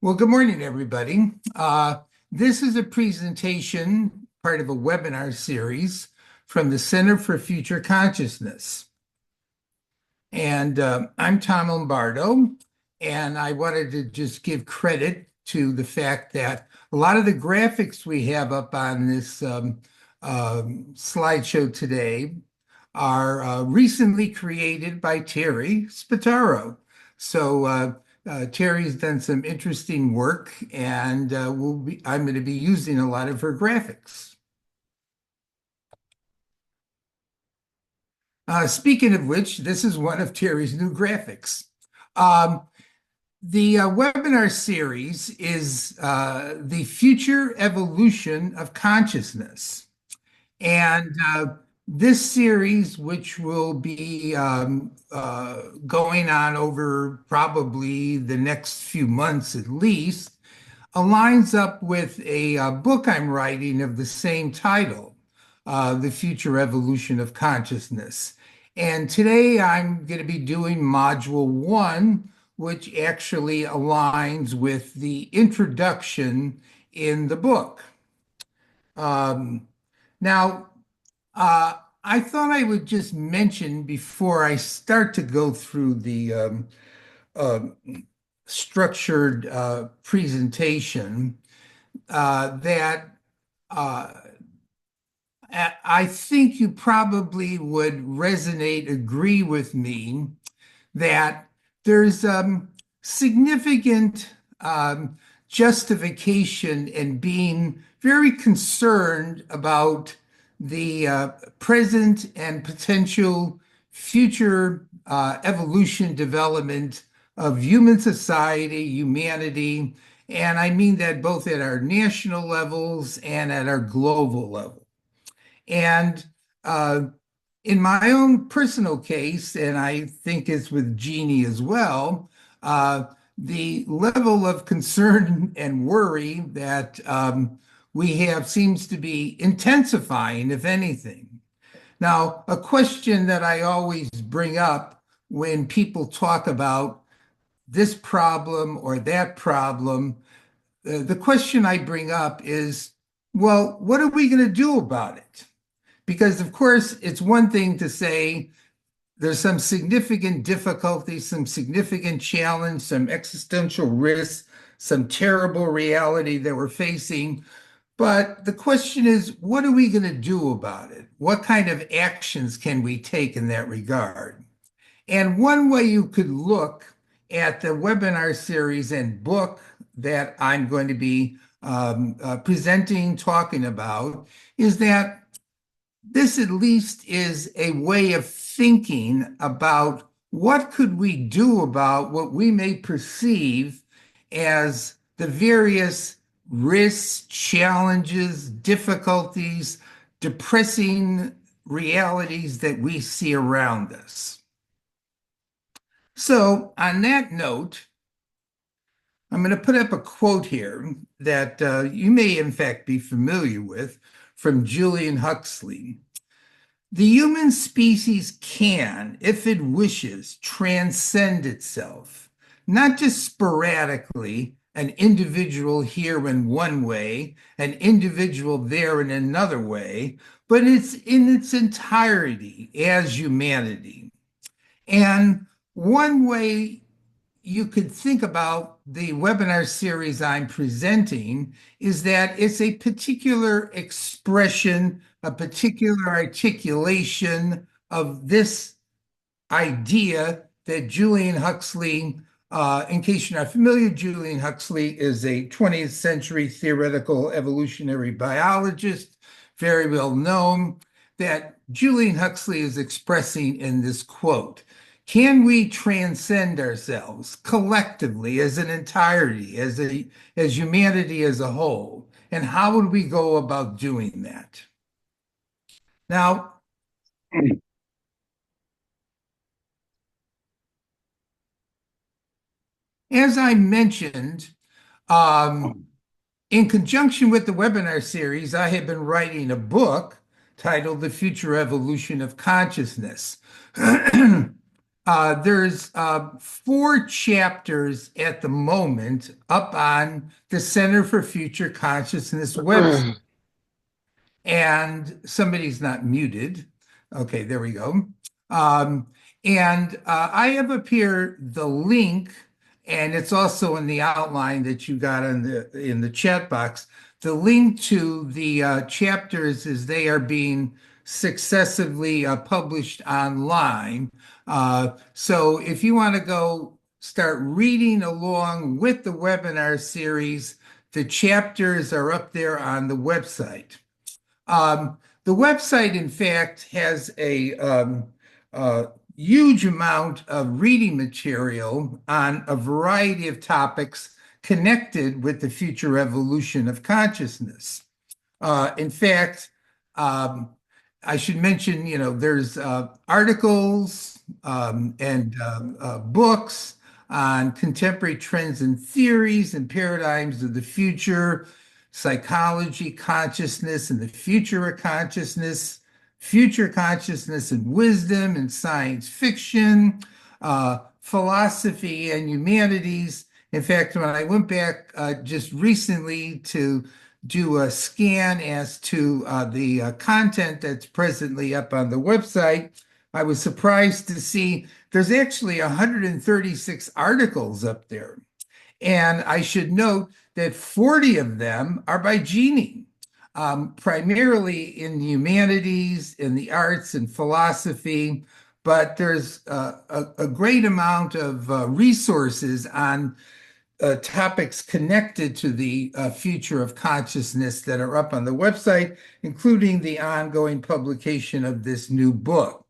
Well, good morning, everybody. This is a presentation, part of a webinar series from the Center for Future Consciousness. And I'm Tom Lombardo, and I wanted to just give credit to the fact that a lot of the graphics we have up on this slideshow today are recently created by Terry Spataro. Terry's done some interesting work, and I'm going to be using a lot of her graphics. Speaking of which, this is one of Terry's new graphics. The webinar series is the future evolution of consciousness. And this series, which will be going on over probably the next few months at least, aligns up with a book I'm writing of the same title, The Future Evolution of Consciousness. And today I'm going to be doing Module 1, which actually aligns with the introduction in the book. Now, I thought I would just mention before I start to go through the uh, structured presentation that I think you probably would agree with me that there's significant justification in being very concerned about the present and potential future evolution development of human society, humanity, and I mean that both at our national levels and at our global level. And in my own personal case, and I think it's with Jeannie as well, the level of concern and worry that we have seems to be intensifying, if anything. Now, a question that I always bring up when people talk about this problem or that problem, the question I bring up is, well, what are we going to do about it? Because, of course, it's one thing to say there's some significant difficulty, some significant challenge, some existential risk, some terrible reality that we're facing. But the question is, what are we going to do about it? What kind of actions can we take in that regard? And one way you could look at the webinar series and book that I'm going to be presenting, talking about, is that this at least is a way of thinking about what could we do about what we may perceive as the various risks, challenges, difficulties, depressing realities that we see around us. So on that note, I'm going to put up a quote here that you may in fact be familiar with from Julian Huxley. The human species can, if it wishes, transcend itself, not just sporadically, an individual here in one way, an individual there in another way, but it's in its entirety as humanity. And one way you could think about the webinar series I'm presenting is that it's a particular expression, a particular articulation of this idea that Julian Huxley, in case you're not familiar, Julian Huxley is a 20th century theoretical evolutionary biologist, very well known, that Julian Huxley is expressing in this quote. Can we transcend ourselves collectively as an entirety, as humanity as a whole? And how would we go about doing that? Now, as I mentioned, in conjunction with the webinar series, I have been writing a book titled The Future Evolution of Consciousness. There's four chapters at the moment up on the Center for Future Consciousness website. And somebody's not muted. Okay, there we go. Um, and I have up here the link, and it's also in the outline that you got in the chat box. The link to the chapters as they are being successively published online. So if you want to go start reading along with the webinar series, the chapters are up there on the website. The website, in fact, has a huge amount of reading material on a variety of topics connected with the future evolution of consciousness. In fact, um, I should mention, there's articles and books on contemporary trends and theories and paradigms of the future, psychology, consciousness, and the future consciousness and wisdom and science fiction, philosophy and humanities. In fact, when I went back just recently to do a scan as to the content that's presently up on the website, I was surprised to see there's actually 136 articles up there. And I should note that 40 of them are by Jeannie, primarily in the humanities, in the arts, and philosophy. But there's a great amount of resources on topics connected to the future of consciousness that are up on the website, including the ongoing publication of this new book.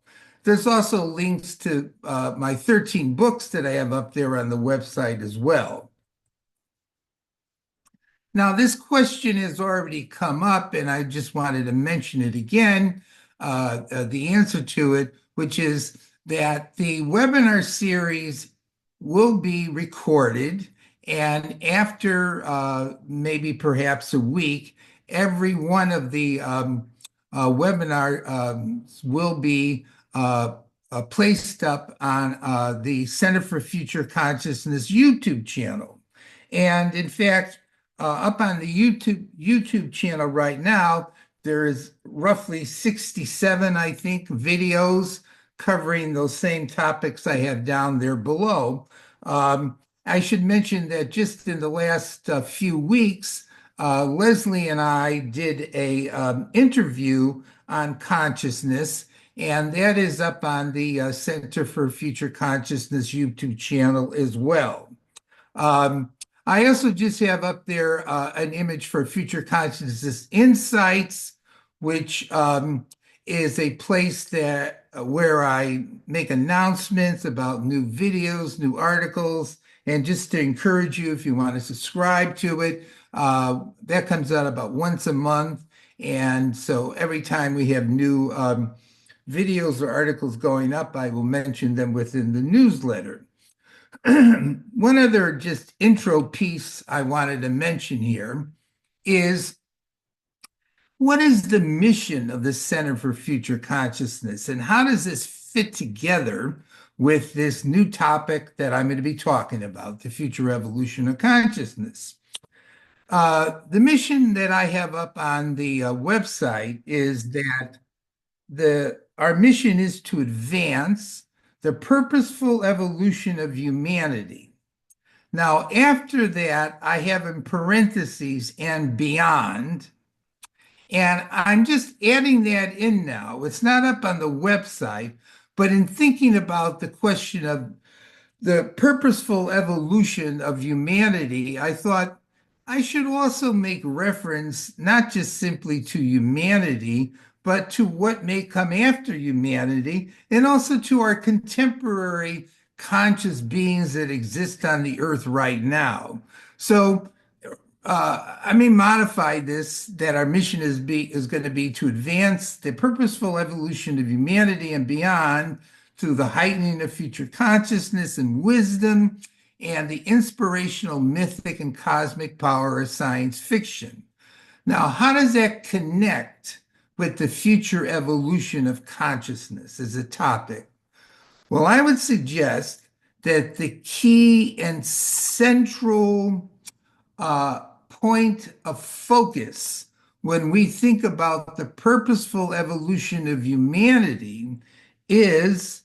There's also links to my 13 books that I have up there on the website as well. Now, this question has already come up, and I just wanted to mention it again, the answer to it, which is that the webinar series will be recorded, and after maybe perhaps a week, every one of the webinar will be placed up on the Center for Future Consciousness YouTube channel. And in fact, up on the YouTube channel right now, there is roughly 67, I think, videos covering those same topics I have down there below. I should mention that just in the last few weeks, Leslie and I did a interview on consciousness, and that is up on the Center for Future Consciousness YouTube channel as well. I also just have up there an image for Future Consciousness Insights, which is a place that where I make announcements about new videos, new articles, and just to encourage you if you want to subscribe to it. That comes out about once a month, and so every time we have new videos or articles going up, I will mention them within the newsletter. One other just intro piece I wanted to mention here is what is the mission of the Center for Future Consciousness, and how does this fit together with this new topic that I'm going to be talking about, the future evolution of consciousness? The mission that I have up on the website is that our mission is to advance the purposeful evolution of humanity. Now, after that, I have in parentheses and beyond, and I'm just adding that in now. It's not up on the website, but in thinking about the question of the purposeful evolution of humanity, I thought I should also make reference not just simply to humanity, but to what may come after humanity, and also to our contemporary conscious beings that exist on the earth right now. So I may modify this that our mission is going to be to advance the purposeful evolution of humanity and beyond through the heightening of future consciousness and wisdom and the inspirational mythic and cosmic power of science fiction. Now, how does that connect with the future evolution of consciousness as a topic? Well, I would suggest that the key and central point of focus when we think about the purposeful evolution of humanity is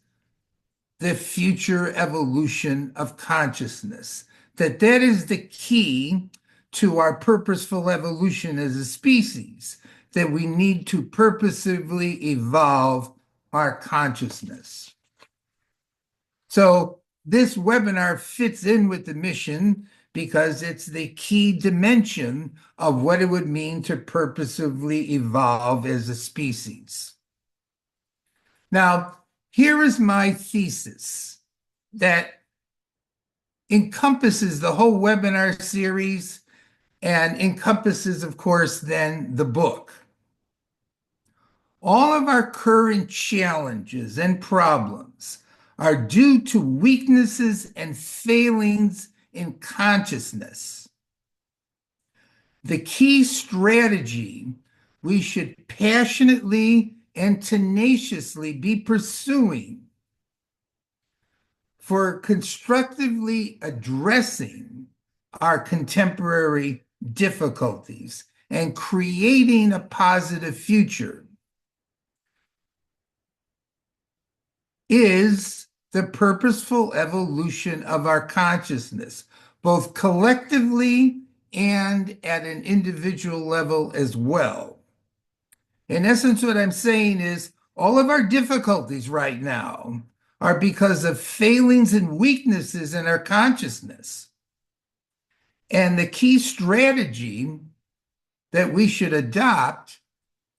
the future evolution of consciousness. That is the key to our purposeful evolution as a species, that we need to purposefully evolve our consciousness. So this webinar fits in with the mission because it's the key dimension of what it would mean to purposefully evolve as a species. Now, here is my thesis that encompasses the whole webinar series and encompasses, of course, then the book. All of our current challenges and problems are due to weaknesses and failings in consciousness. The key strategy we should passionately and tenaciously be pursuing for constructively addressing our contemporary difficulties and creating a positive future is the purposeful evolution of our consciousness, both collectively and at an individual level as well. In essence, what I'm saying is all of our difficulties right now are because of failings and weaknesses in our consciousness. And the key strategy that we should adopt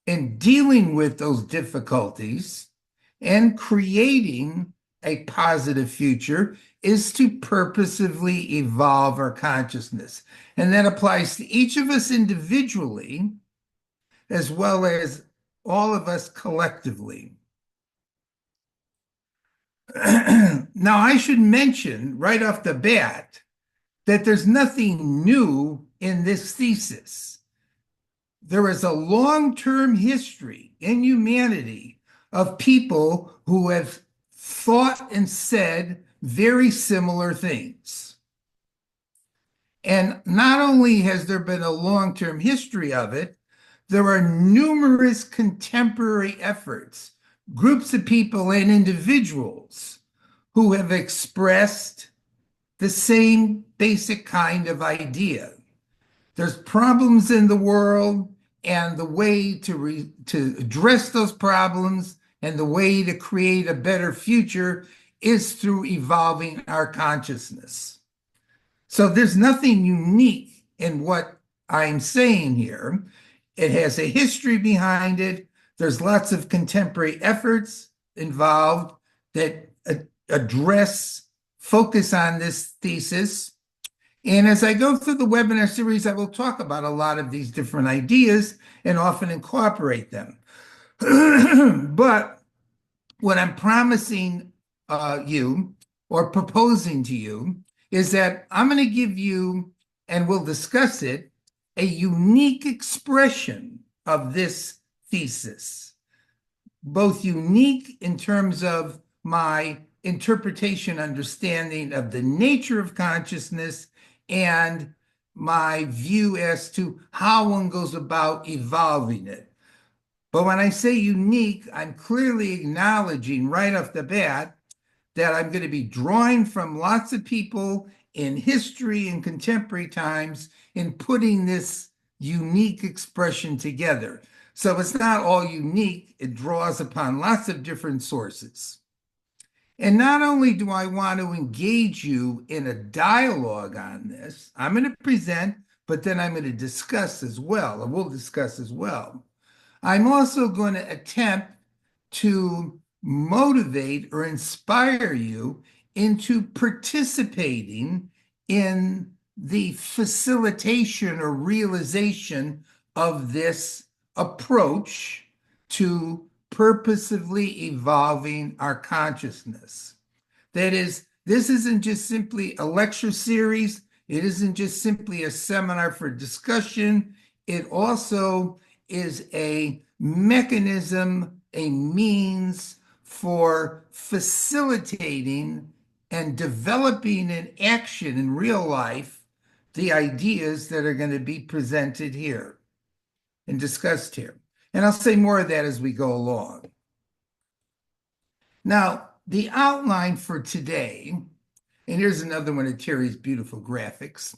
in dealing with those difficulties and creating a positive future is to purposefully evolve our consciousness. And that applies to each of us individually, as well as all of us collectively. Now, I should mention right off the bat that there's nothing new in this thesis. There is a long-term history in humanity of people who have thought and said very similar things. And not only has there been a long-term history of it, there are numerous contemporary efforts, groups of people and individuals who have expressed the same basic kind of idea. There's problems in the world, and the way to address those problems and the way to create a better future is through evolving our consciousness. So there's nothing unique in what I'm saying here. It has a history behind it. There's lots of contemporary efforts involved that focus on this thesis. And as I go through the webinar series, I will talk about a lot of these different ideas and often incorporate them. But what I'm promising you or proposing to you is that I'm going to give you, and we'll discuss it, a unique expression of this thesis, both unique in terms of my interpretation, understanding of the nature of consciousness, and my view as to how one goes about evolving it. But when I say unique, I'm clearly acknowledging right off the bat that I'm going to be drawing from lots of people in history and contemporary times in putting this unique expression together. So it's not all unique, it draws upon lots of different sources. And not only do I want to engage you in a dialogue on this, I'm going to present, but then I'm going to discuss as well, or we'll discuss as well. I'm also going to attempt to motivate or inspire you into participating in the facilitation or realization of this approach to purposefully evolving our consciousness. That is, this isn't just simply a lecture series. It isn't just simply a seminar for discussion. It also is a mechanism, a means for facilitating and developing in action in real life the ideas that are going to be presented here and discussed here. And I'll say more of that as we go along. Now, the outline for today, and here's another one of Terry's beautiful graphics,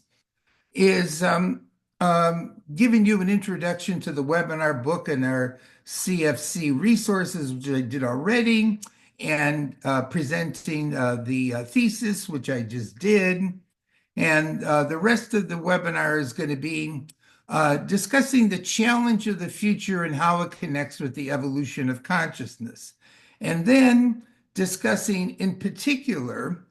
is giving you an introduction to the webinar book and our CFC resources, which I did already, and presenting the thesis, which I just did. And the rest of the webinar is going to be discussing the challenge of the future and how it connects with the evolution of consciousness. And then discussing in particular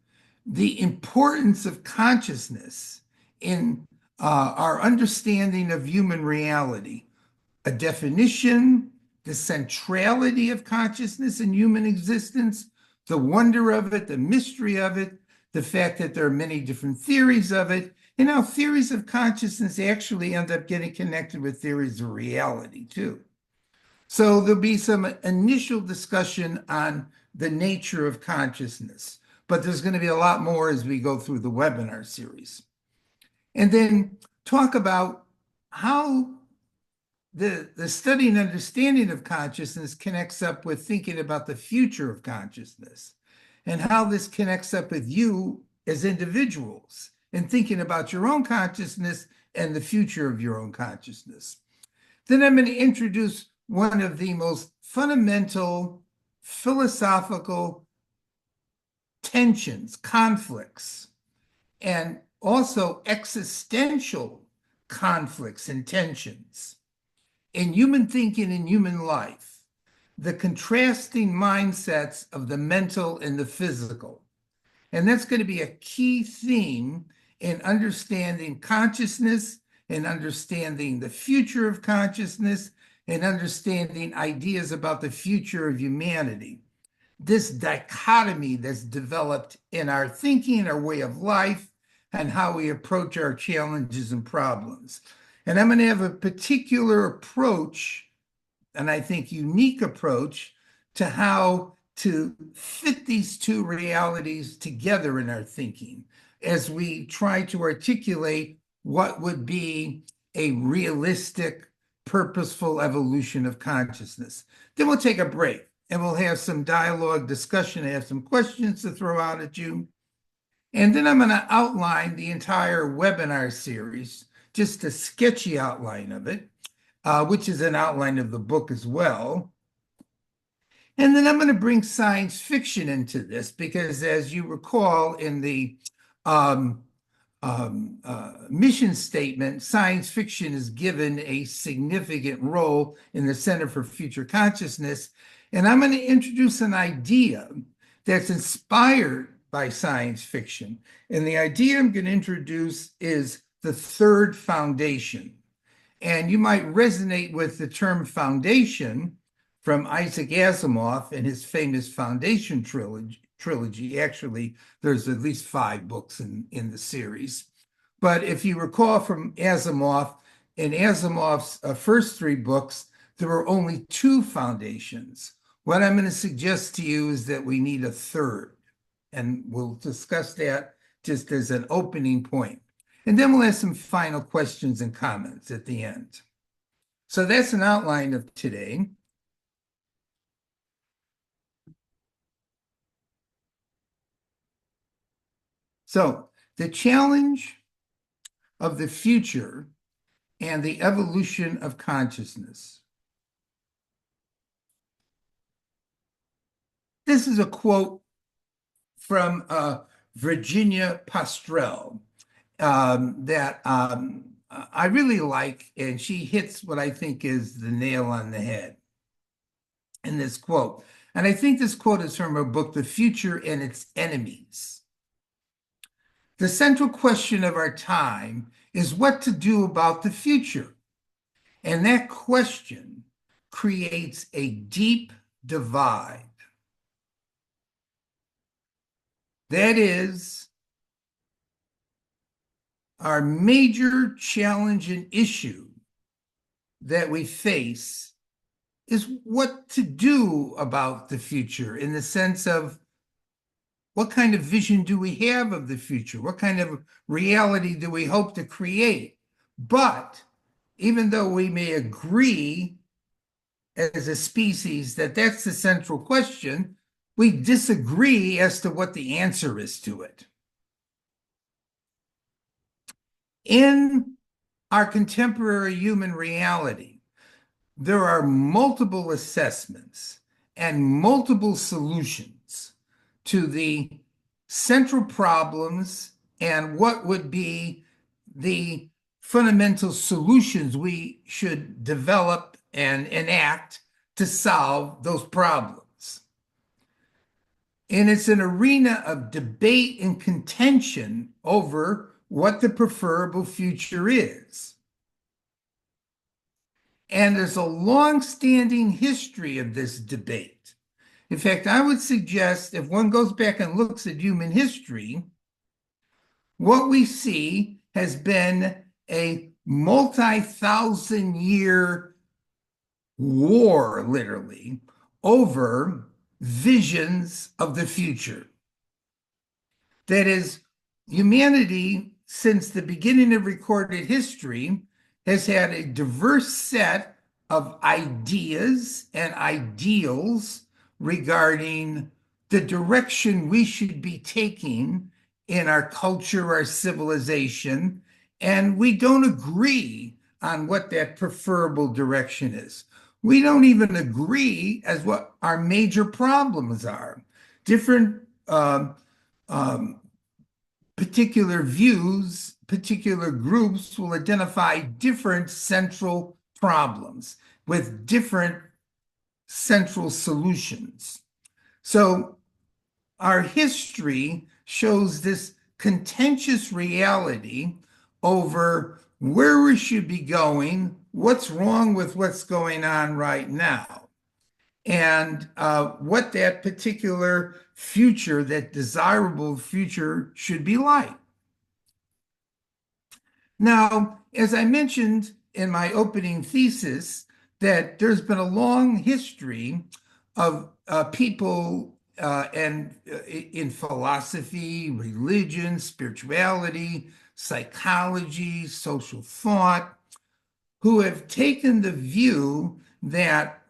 the importance of consciousness in our understanding of human reality, a definition, the centrality of consciousness in human existence, the wonder of it, the mystery of it, the fact that there are many different theories of it, and how theories of consciousness actually end up getting connected with theories of reality too. So there'll be some initial discussion on the nature of consciousness, but there's going to be a lot more as we go through the webinar series. And then talk about how the study and understanding of consciousness connects up with thinking about the future of consciousness and how this connects up with you as individuals and thinking about your own consciousness and the future of your own consciousness. Then I'm going to introduce one of the most fundamental philosophical tensions, conflicts, and also existential conflicts and tensions in human thinking and human life, the contrasting mindsets of the mental and the physical. And that's going to be a key theme in understanding consciousness and understanding the future of consciousness and understanding ideas about the future of humanity. This dichotomy that's developed in our thinking, our way of life, and how we approach our challenges and problems. And I'm going to have a particular approach, and I think unique approach, to how to fit these two realities together in our thinking as we try to articulate what would be a realistic, purposeful evolution of consciousness. Then we'll take a break and we'll have some dialogue, discussion. I have some questions to throw out at you. And then I'm going to outline the entire webinar series, just a sketchy outline of it, which is an outline of the book as well. And then I'm going to bring science fiction into this because, as you recall, in the mission statement, science fiction is given a significant role in the Center for Future Consciousness. And I'm going to introduce an idea that's inspired by science fiction. And the idea I'm going to introduce is the third foundation. And you might resonate with the term foundation from Isaac Asimov and his famous Foundation trilogy. Actually, there's at least 5 books in the series. But if you recall from Asimov, in Asimov's first 3 books, there were only 2 foundations. What I'm going to suggest to you is that we need a third. And we'll discuss that just as an opening point. And then we'll have some final questions and comments at the end. So that's an outline of today. So the challenge of the future and the evolution of consciousness. This is a quote from Virginia Pastrell that I really like, and she hits what I think is the nail on the head in this quote. And I think this quote is from her book, The Future and Its Enemies. The central question of our time is what to do about the future. And that question creates a deep divide. That is, our major challenge and issue that we face is what to do about the future in the sense of what kind of vision do we have of the future? What kind of reality do we hope to create? But even though we may agree as a species that that's the central question, we disagree as to what the answer is to it. In our contemporary human reality, there are multiple assessments and multiple solutions to the central problems and what would be the fundamental solutions we should develop and enact to solve those problems. And it's an arena of debate and contention over what the preferable future is. And there's a long-standing history of this debate. In fact, I would suggest if one goes back and looks at human history, what we see has been a multi-thousand year war, literally, over visions of the future. That is, humanity, since the beginning of recorded history, has had a diverse set of ideas and ideals regarding the direction we should be taking in our culture, our civilization, and we don't agree on what that preferable direction is. We don't even agree as what our major problems are. Different particular views, particular groups will identify different central problems with different central solutions. So our history shows this contentious reality over where we should be going, what's wrong with what's going on right now, and what that particular future, that desirable future, should be like. Now, as I mentioned in my opening thesis, that there's been a long history of people and in philosophy, religion, spirituality, psychology, social thought, who have taken the view that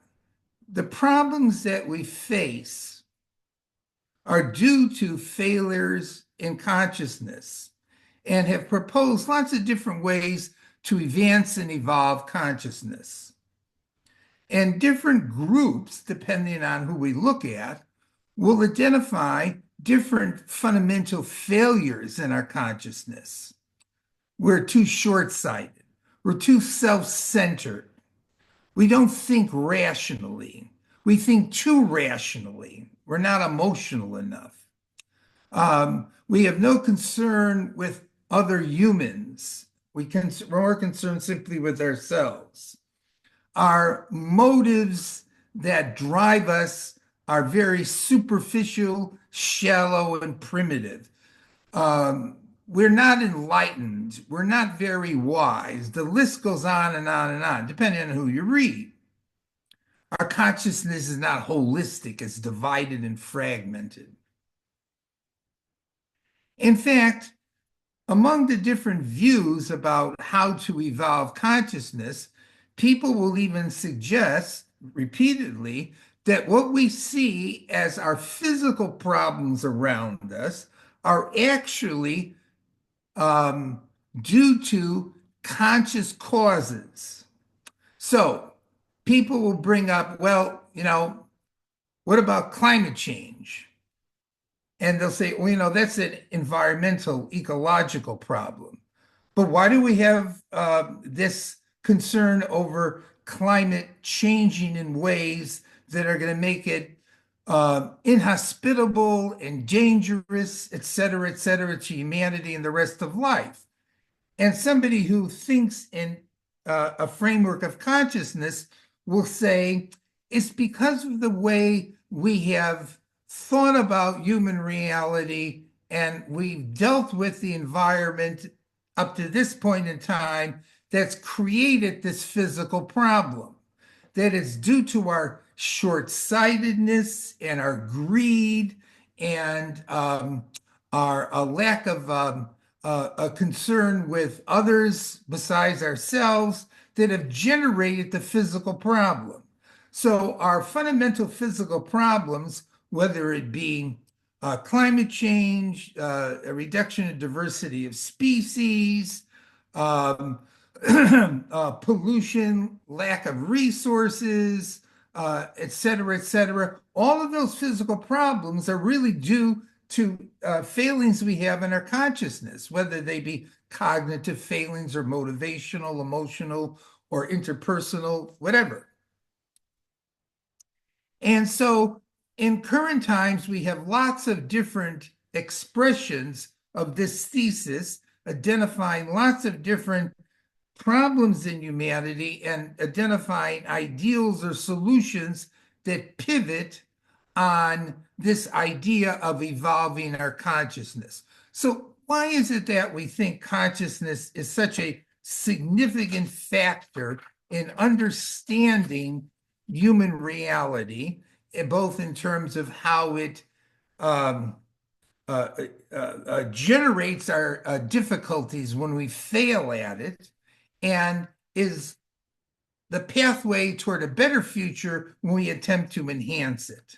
the problems that we face are due to failures in consciousness and have proposed lots of different ways to advance and evolve consciousness. And different groups, depending on who we look at, will identify different fundamental failures in our consciousness. We're too short-sighted. We're too self-centered. We don't think rationally. We think too rationally. We're not emotional enough. We have no concern with other humans. We're more concerned simply with ourselves. Our motives that drive us are very superficial, shallow, and primitive. We're not enlightened. We're not very wise. The list goes on and on and on, depending on who you read. Our consciousness is not holistic. It's divided and fragmented. In fact, among the different views about how to evolve consciousness, people will even suggest repeatedly that what we see as our physical problems around us are actually due to conscious causes. So people will bring up, well, what about climate change? And they'll say, well, that's an environmental, ecological problem. But why do we have this concern over climate changing in ways that are going to make it inhospitable and dangerous, et cetera, to humanity and the rest of life? And somebody who thinks in a framework of consciousness will say, it's because of the way we have thought about human reality and we've dealt with the environment up to this point in time that's created this physical problem. that it's due to our short-sightedness and our greed and our a lack of a concern with others besides ourselves that have generated the physical problem. So our fundamental physical problems, whether it be climate change, a reduction in diversity of species, um, pollution, lack of resources, et cetera, et cetera. All of those physical problems are really due to failings we have in our consciousness, whether they be cognitive failings or motivational, emotional, or interpersonal, whatever. And so in current times, we have lots of different expressions of this thesis, identifying lots of different problems in humanity and identifying ideals or solutions that pivot on this idea of evolving our consciousness. So, why is it that we think consciousness is such a significant factor in understanding human reality, both in terms of how it um, generates our difficulties when we fail at it, and is the pathway toward a better future when we attempt to enhance it?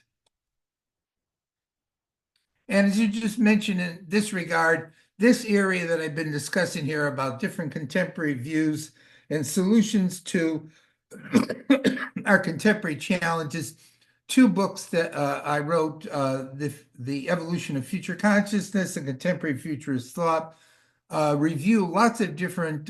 And as you just mentioned in this regard, this area that I've been discussing here about different contemporary views and solutions to our contemporary challenges, two books that I wrote, The Evolution of Future Consciousness and Contemporary Futurist Thought, review lots of different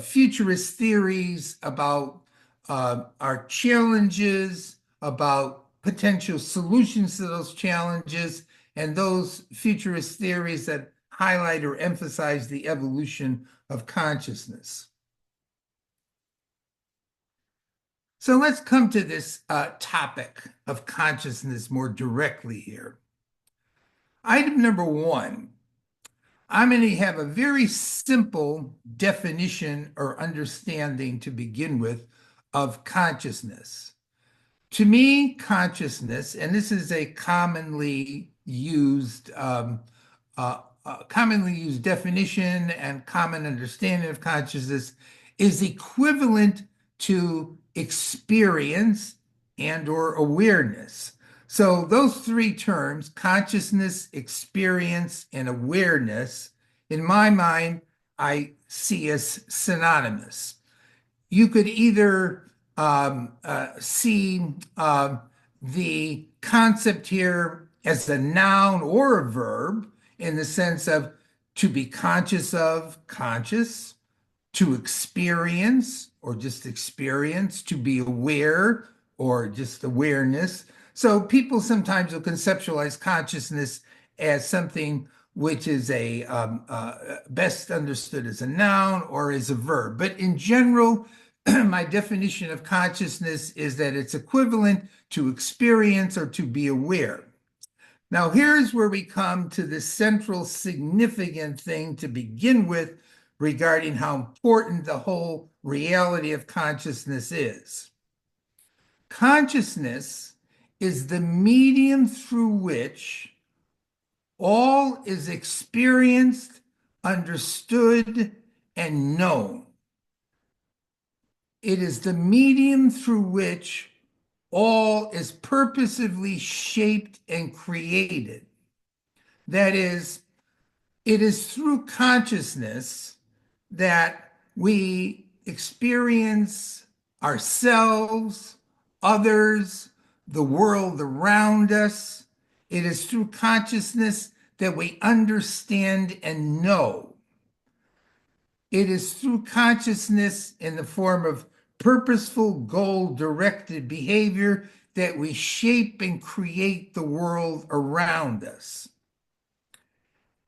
futurist theories about our challenges, about potential solutions to those challenges, and those futurist theories that highlight or emphasize the evolution of consciousness. So let's come to this topic of consciousness more directly here. Item number one, I'm going to have a very simple definition or understanding to begin with of consciousness. To me, consciousness, and this is a commonly used definition and common understanding of consciousness, is equivalent to experience and or awareness. So those three terms, consciousness, experience, and awareness, in my mind, I see as synonymous. You could either see the concept here as a noun or a verb in the sense of to be conscious of, conscious, to experience or just experience, to be aware or just awareness. So people sometimes will conceptualize consciousness as something which is best understood as a noun or as a verb. But in general, my definition of consciousness is that it's equivalent to experience or to be aware. Now, here's where we come to the central significant thing to begin with regarding how important the whole reality of consciousness is. Consciousness is the medium through which all is experienced, understood, and known. It is the medium through which all is purposefully shaped and created. That is, it is through consciousness that we experience ourselves, others, the world around us. It is through consciousness that we understand and know. It is through consciousness in the form of purposeful, goal-directed behavior that we shape and create the world around us.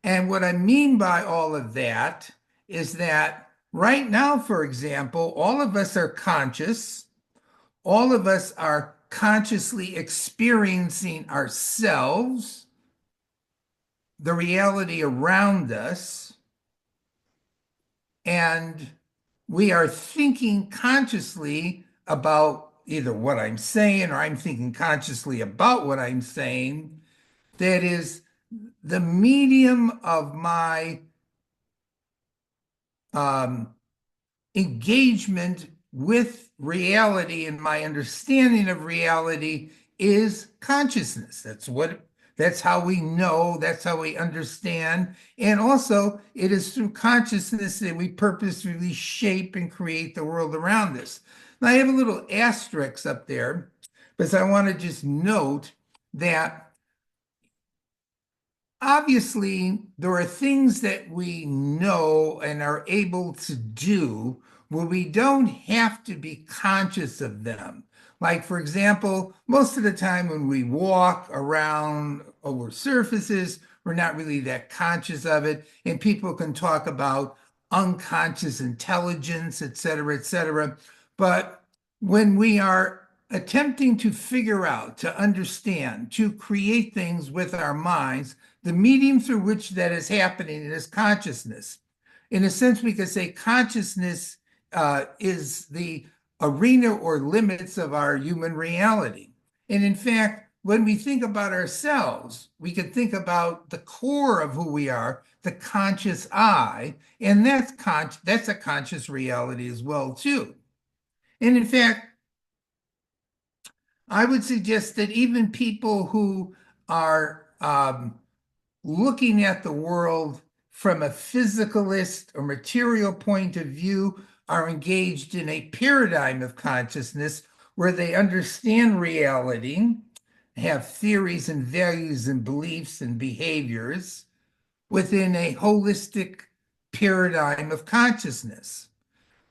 And what I mean by all of that is that right now, for example, all of us are conscious. All of us are consciously experiencing ourselves, the reality around us, and we are thinking consciously about either what I'm saying or I'm thinking consciously about what I'm saying. That is the medium of my um, engagement with reality and my understanding of reality is consciousness. That's how we know, that's how we understand. And also, it is through consciousness that we purposefully shape and create the world around us. Now, I have a little asterisk up there because I want to just note that obviously, there are things that we know and are able to do where we don't have to be conscious of them. Like, for example, most of the time when we walk around over surfaces, we're not really that conscious of it. And people can talk about unconscious intelligence, et cetera, et cetera. But when we are attempting to figure out, to understand, to create things with our minds, the medium through which that is happening is consciousness. In a sense, we could say consciousness is the arena or limits of our human reality. And in fact, when we think about ourselves, we could think about the core of who we are, the conscious I, and that's a conscious reality as well, too. And in fact, I would suggest that even people who are looking at the world from a physicalist or material point of view are engaged in a paradigm of consciousness where they understand reality, have theories and values and beliefs and behaviors within a holistic paradigm of consciousness.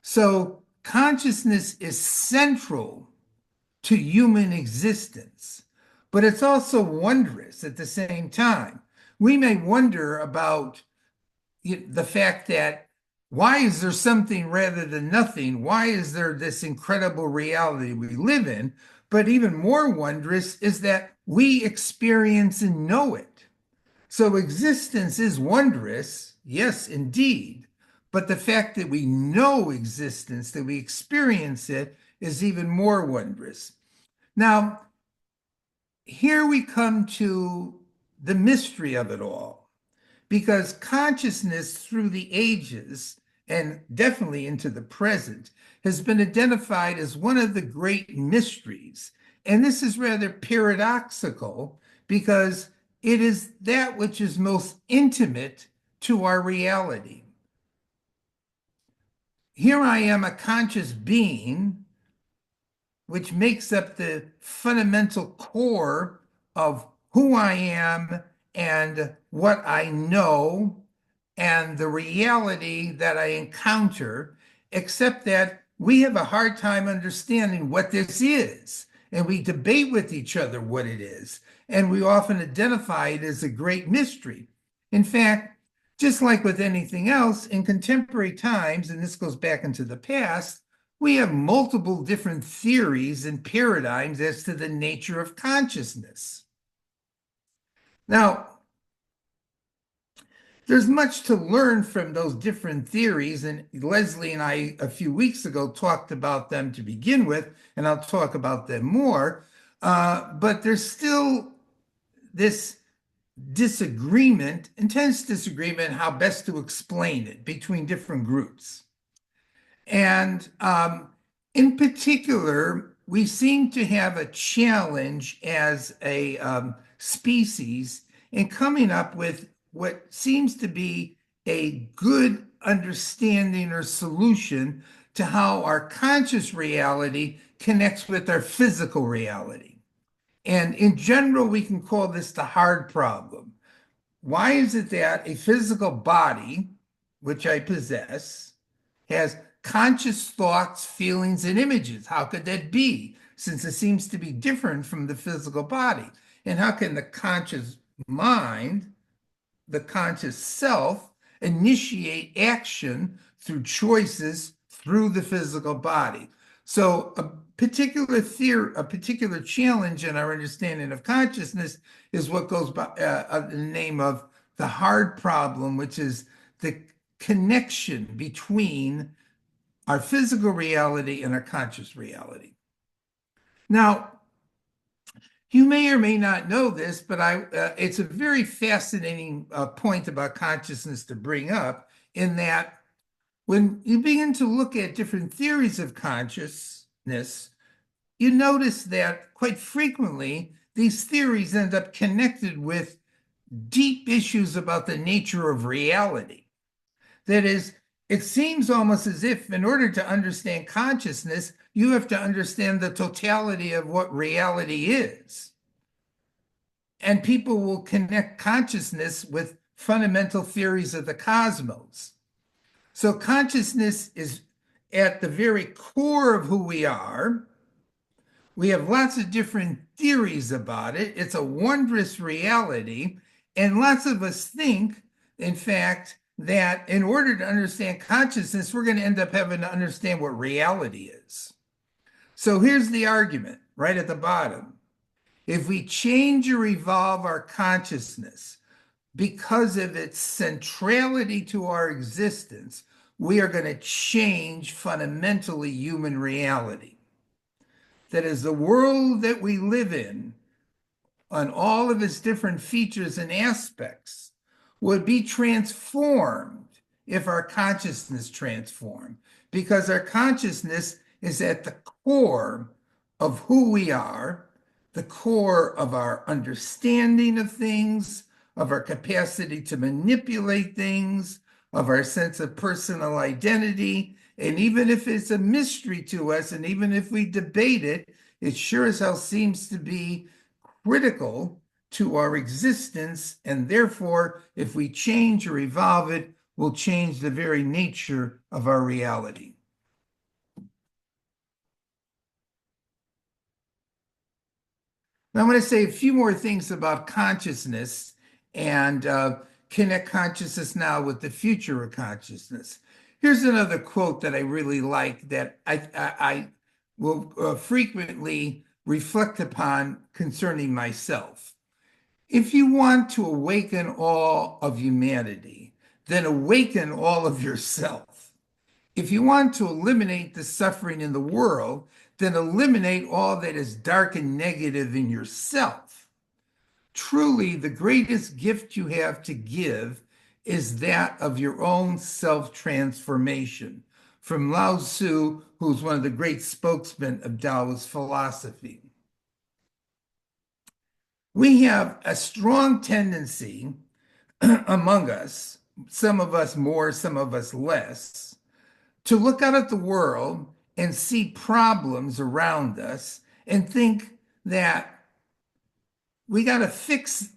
So consciousness is central to human existence, but it's also wondrous at the same time. We may wonder about the fact that why is there something rather than nothing? Why is there this incredible reality we live in? But even more wondrous is that we experience and know it. So existence is wondrous, yes, indeed. But the fact that we know existence, that we experience it, is even more wondrous. Now, here we come to the mystery of it all, because consciousness through the ages, and definitely into the present, has been identified as one of the great mysteries. And this is rather paradoxical because it is that which is most intimate to our reality. Here I am, a conscious being which makes up the fundamental core of who I am and what I know and the reality that I encounter, except that we have a hard time understanding what this is. And we debate with each other what it is. And we often identify it as a great mystery. In fact, just like with anything else, in contemporary times, and this goes back into the past, we have multiple different theories and paradigms as to the nature of consciousness. Now, there's much to learn from those different theories, and Leslie and I a few weeks ago talked about them to begin with, and I'll talk about them more. But there's still this disagreement, intense disagreement, how best to explain it between different groups. And in particular, we seem to have a challenge as a species in coming up with what seems to be a good understanding or solution to how our conscious reality connects with our physical reality. And in general, we can call this the hard problem. Why is it that a physical body, which I possess, has conscious thoughts, feelings, and images? How could that be, since it seems to be different from the physical body? And how can the conscious mind, the conscious self, initiate action through choices through the physical body? So a particular challenge in our understanding of consciousness is what goes by the name of the hard problem, which is the connection between our physical reality and our conscious reality. Now, you may or may not know this, but it's a very fascinating point about consciousness to bring up in that when you begin to look at different theories of consciousness, you notice that quite frequently these theories end up connected with deep issues about the nature of reality. That is, it seems almost as if in order to understand consciousness, you have to understand the totality of what reality is. And people will connect consciousness with fundamental theories of the cosmos. So consciousness is at the very core of who we are. We have lots of different theories about it. It's a wondrous reality. And lots of us think, in fact, that in order to understand consciousness, we're going to end up having to understand what reality is. So here's the argument right at the bottom. If we change or evolve our consciousness because of its centrality to our existence, we are going to change fundamentally human reality. That is, the world that we live in, on all of its different features and aspects, would be transformed if our consciousness transformed, because our consciousness is at the core of who we are, the core of our understanding of things, of our capacity to manipulate things, of our sense of personal identity. And even if it's a mystery to us, and even if we debate it, it sure as hell seems to be critical to our existence. And therefore, if we change or evolve it, we'll change the very nature of our reality. Now, I'm going to say a few more things about consciousness and connect consciousness now with the future of consciousness. Here's another quote that I really like that I will frequently reflect upon concerning myself. If you want to awaken all of humanity, then awaken all of yourself. If you want to eliminate the suffering in the world, then eliminate all that is dark and negative in yourself. Truly, the greatest gift you have to give is that of your own self-transformation. From Lao Tzu, who's one of the great spokesmen of Taoist philosophy. We have a strong tendency among us, some of us more, some of us less, to look out at the world and see problems around us and think that we got to fix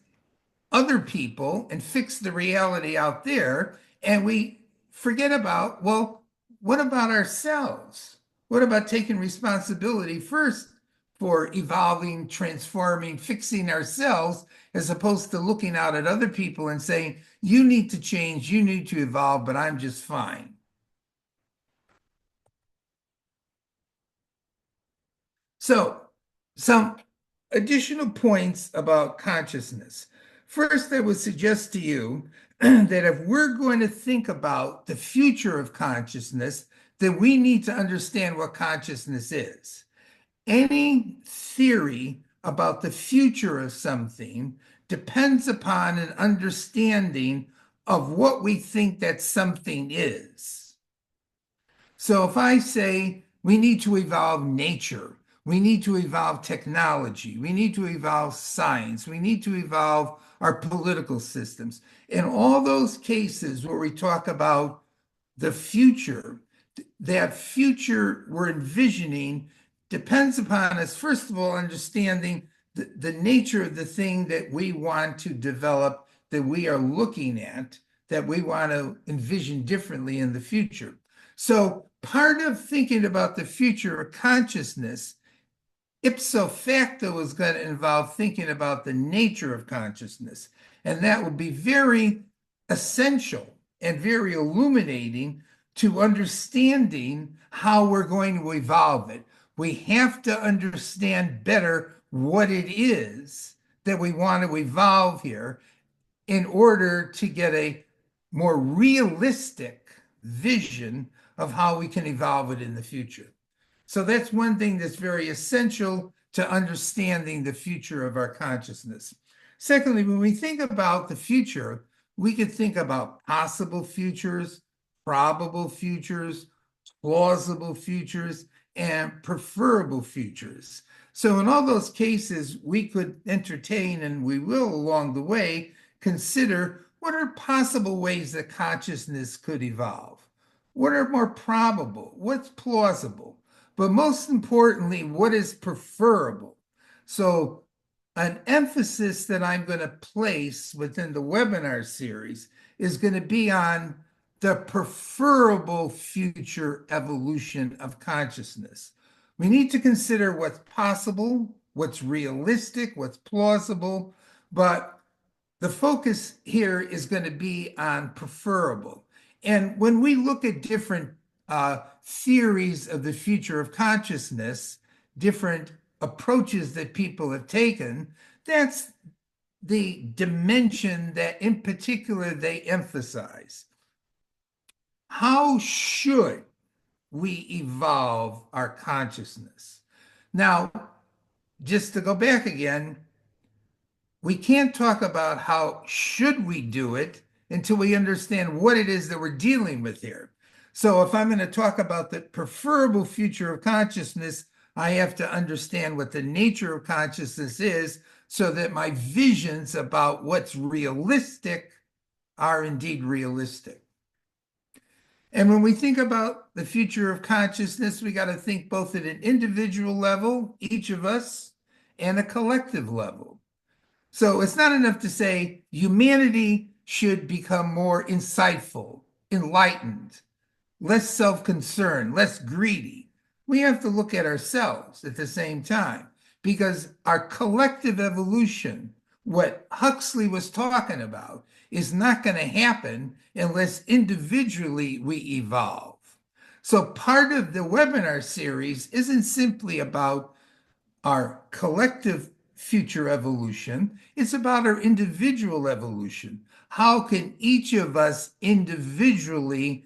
other people and fix the reality out there. And we forget about, well, what about ourselves? What about taking responsibility first for evolving, transforming, fixing ourselves, as opposed to looking out at other people and saying, you need to change, you need to evolve, but I'm just fine. So, some additional points about consciousness. First, I would suggest to you that if we're going to think about the future of consciousness, then we need to understand what consciousness is. Any theory about the future of something depends upon an understanding of what we think that something is. So if I say we need to evolve nature, we need to evolve technology, we need to evolve science, we need to evolve our political systems, in all those cases where we talk about the future, that future we're envisioning depends upon us, first of all, understanding the nature of the thing that we want to develop, that we are looking at, that we want to envision differently in the future. So part of thinking about the future of consciousness, ipso facto, is going to involve thinking about the nature of consciousness. And that would be very essential and very illuminating to understanding how we're going to evolve it. We have to understand better what it is that we want to evolve here in order to get a more realistic vision of how we can evolve it in the future. So that's one thing that's very essential to understanding the future of our consciousness. Secondly, when we think about the future, we could think about possible futures, probable futures, plausible futures, and preferable futures. So, in all those cases, we could entertain, and we will along the way, consider what are possible ways that consciousness could evolve? What are more probable? What's plausible? But most importantly, what is preferable? So, an emphasis that I'm going to place within the webinar series is going to be on the preferable future evolution of consciousness. We need to consider what's possible, what's realistic, what's plausible, but the focus here is going to be on preferable. And when we look at different theories of the future of consciousness, different approaches that people have taken, that's the dimension that in particular they emphasize. How should we evolve our consciousness? Now, just to go back again, we can't talk about how should we do it until we understand what it is that we're dealing with here. So if I'm going to talk about the preferable future of consciousness, I have to understand what the nature of consciousness is so that my visions about what's realistic are indeed realistic. And when we think about the future of consciousness, we got to think both at an individual level, each of us, and a collective level. So it's not enough to say humanity should become more insightful, enlightened, less self-concerned, less greedy. We have to look at ourselves at the same time because our collective evolution, what Huxley was talking about, is not going to happen unless individually we evolve. So part of the webinar series isn't simply about our collective future evolution, it's about our individual evolution. How can each of us individually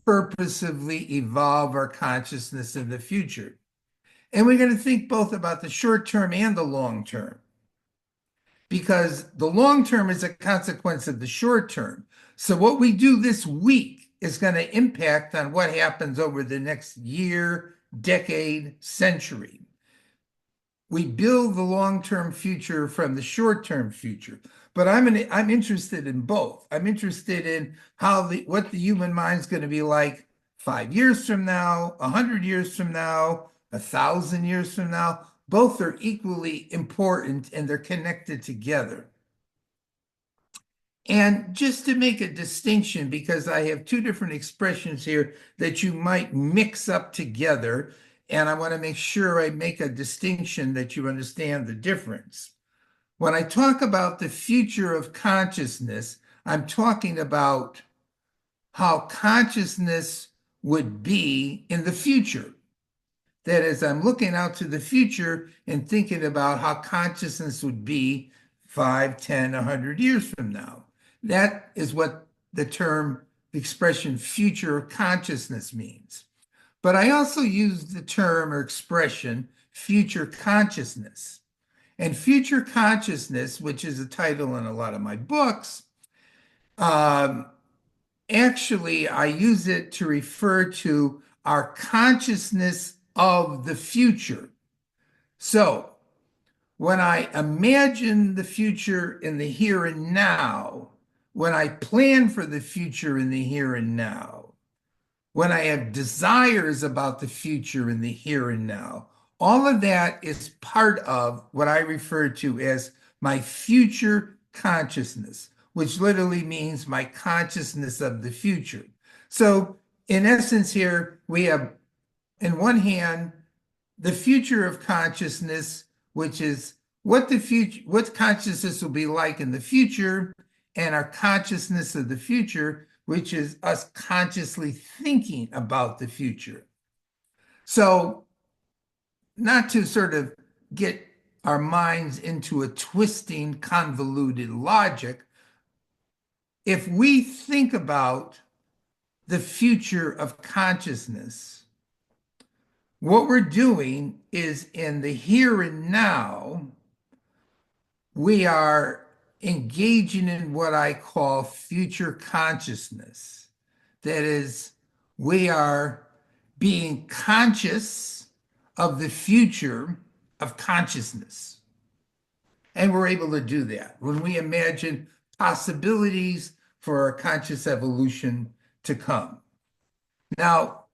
purposefully evolve our consciousness in the future? And we're going to think both about the short term and the long term, because the long term is a consequence of the short term. So what we do this week is going to impact on what happens over the next year, decade, century. We build the long-term future from the short-term future. But I'm interested in both. I'm interested in what the human mind is going to be like 5 years from now, 100 years from now, 1,000 years from now. Both are equally important and they're connected together. And just to make a distinction, because I have two different expressions here that you might mix up together, and I want to make sure I make a distinction that you understand the difference. When I talk about the future of consciousness, I'm talking about how consciousness would be in the future. That is, I'm looking out to the future and thinking about how consciousness would be 5, 10, 100 years from now. That is what the term, the expression future of consciousness means. But I also use the term or expression future consciousness. And future consciousness, which is a title in a lot of my books, actually I use it to refer to our consciousness of the future. So when I imagine the future in the here and now, when I plan for the future in the here and now, when I have desires about the future in the here and now, all of that is part of what I refer to as my future consciousness, which literally means my consciousness of the future. So in essence here, we have, in one hand, the future of consciousness, which is what consciousness will be like in the future, and our consciousness of the future, which is us consciously thinking about the future. So, not to sort of get our minds into a twisting, convoluted logic, if we think about the future of consciousness. What we're doing is in the here and now, we are engaging in what I call future consciousness. That is, we are being conscious of the future of consciousness. And we're able to do that when we imagine possibilities for our conscious evolution to come. Now,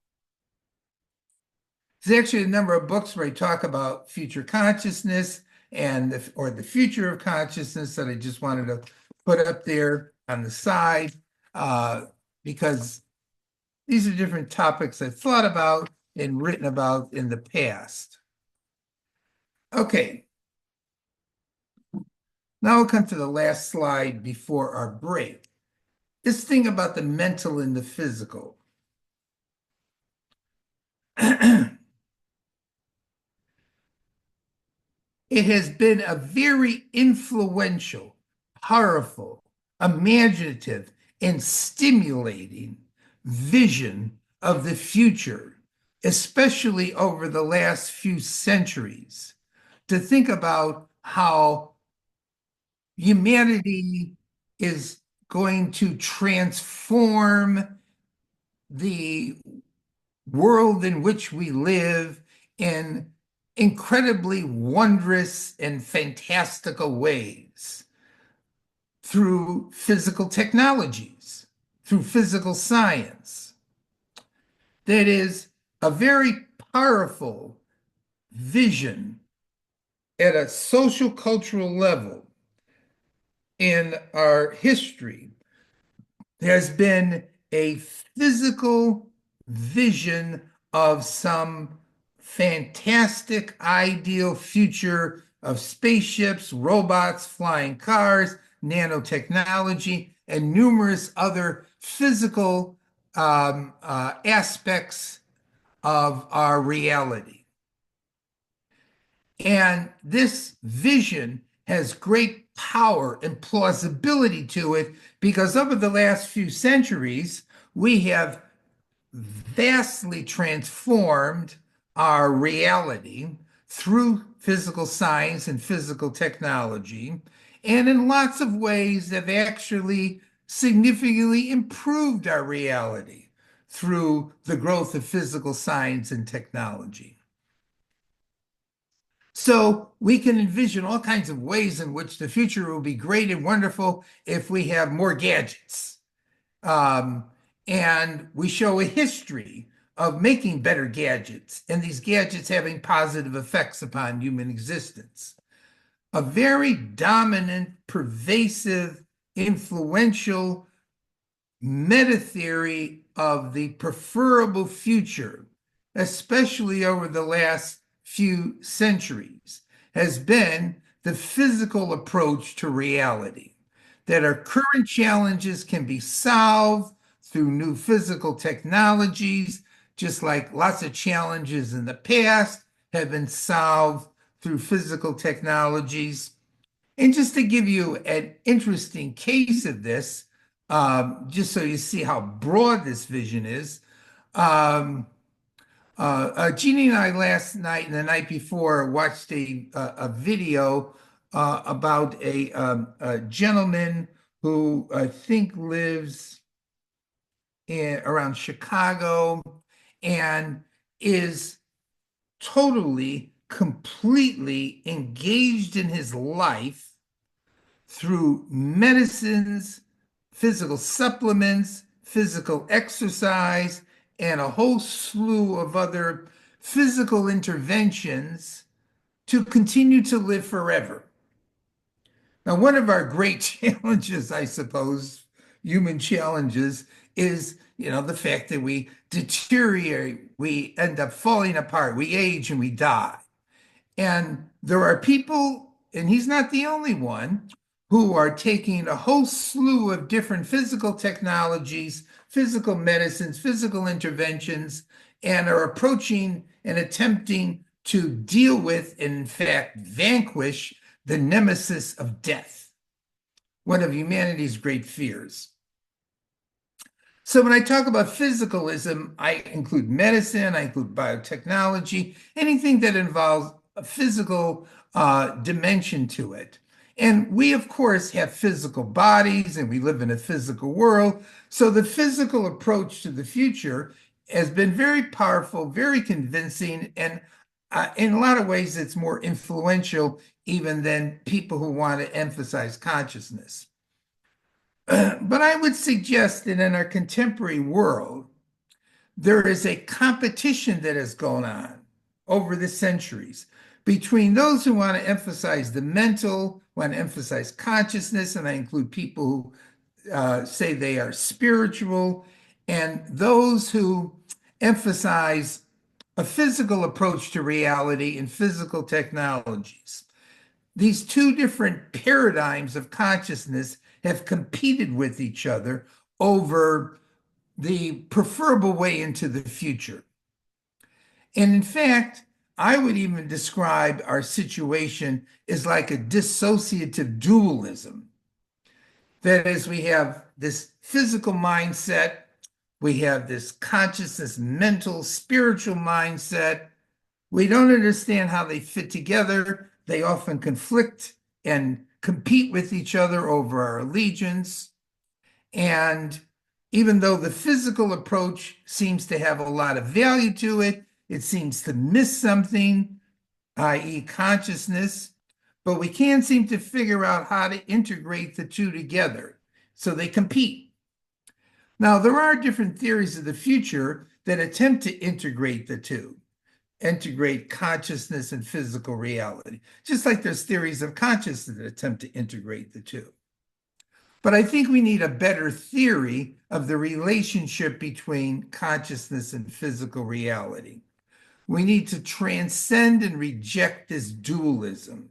there's actually a number of books where I talk about future consciousness and the future of consciousness that I just wanted to put up there on the side because these are different topics I've thought about and written about in the past. Okay. Now we'll come to the last slide before our break. This thing about the mental and the physical. It has been a very influential, powerful, imaginative, and stimulating vision of the future, especially over the last few centuries, to think about how humanity is going to transform the world in which we live in incredibly wondrous and fantastical ways through physical technologies, through physical science. That is a very powerful vision at a social cultural level in our history. There's been a physical vision of some fantastic ideal future of spaceships, robots, flying cars, nanotechnology, and numerous other physical aspects of our reality. And this vision has great power and plausibility to it because over the last few centuries, we have vastly transformed our reality through physical science and physical technology, and in lots of ways have actually significantly improved our reality through the growth of physical science and technology. So we can envision all kinds of ways in which the future will be great and wonderful if we have more gadgets. And we show a history of making better gadgets and these gadgets having positive effects upon human existence. A very dominant, pervasive, influential meta theory of the preferable future, especially over the last few centuries, has been the physical approach to reality, that our current challenges can be solved through new physical technologies, just like lots of challenges in the past have been solved through physical technologies. And just to give you an interesting case of this, just so you see how broad this vision is, Jeannie and I last night and the night before watched a video about a gentleman who I think lives around Chicago and is totally, completely engaged in his life through medicines, physical supplements, physical exercise, and a whole slew of other physical interventions to continue to live forever. Now, one of our great challenges, I suppose, human challenges, is the fact that we deteriorate, we end up falling apart, we age and we die. And there are people, and he's not the only one, who are taking a whole slew of different physical technologies, physical medicines, physical interventions, and are approaching and attempting to deal with, and in fact, vanquish the nemesis of death, one of humanity's great fears. So when I talk about physicalism, I include medicine, I include biotechnology, anything that involves a physical dimension to it. And we, of course, have physical bodies and we live in a physical world. So the physical approach to the future has been very powerful, very convincing, and in a lot of ways, it's more influential even than people who want to emphasize consciousness. But I would suggest that in our contemporary world, there is a competition that has gone on over the centuries between those who want to emphasize the mental, want to emphasize consciousness, and I include people who say they are spiritual, and those who emphasize a physical approach to reality and physical technologies. These two different paradigms of consciousness have competed with each other over the preferable way into the future. And in fact, I would even describe our situation as like a dissociative dualism. That is, we have this physical mindset, we have this consciousness, mental, spiritual mindset. We don't understand how they fit together. They often conflict and compete with each other over our allegiance. And even though the physical approach seems to have a lot of value to it, it seems to miss something, i.e., consciousness, but we can't seem to figure out how to integrate the two together. So they compete. Now, there are different theories of the future that attempt to integrate the two, integrate consciousness and physical reality, just like there's theories of consciousness that attempt to integrate the two. But I think we need a better theory of the relationship between consciousness and physical reality. We need to transcend and reject this dualism,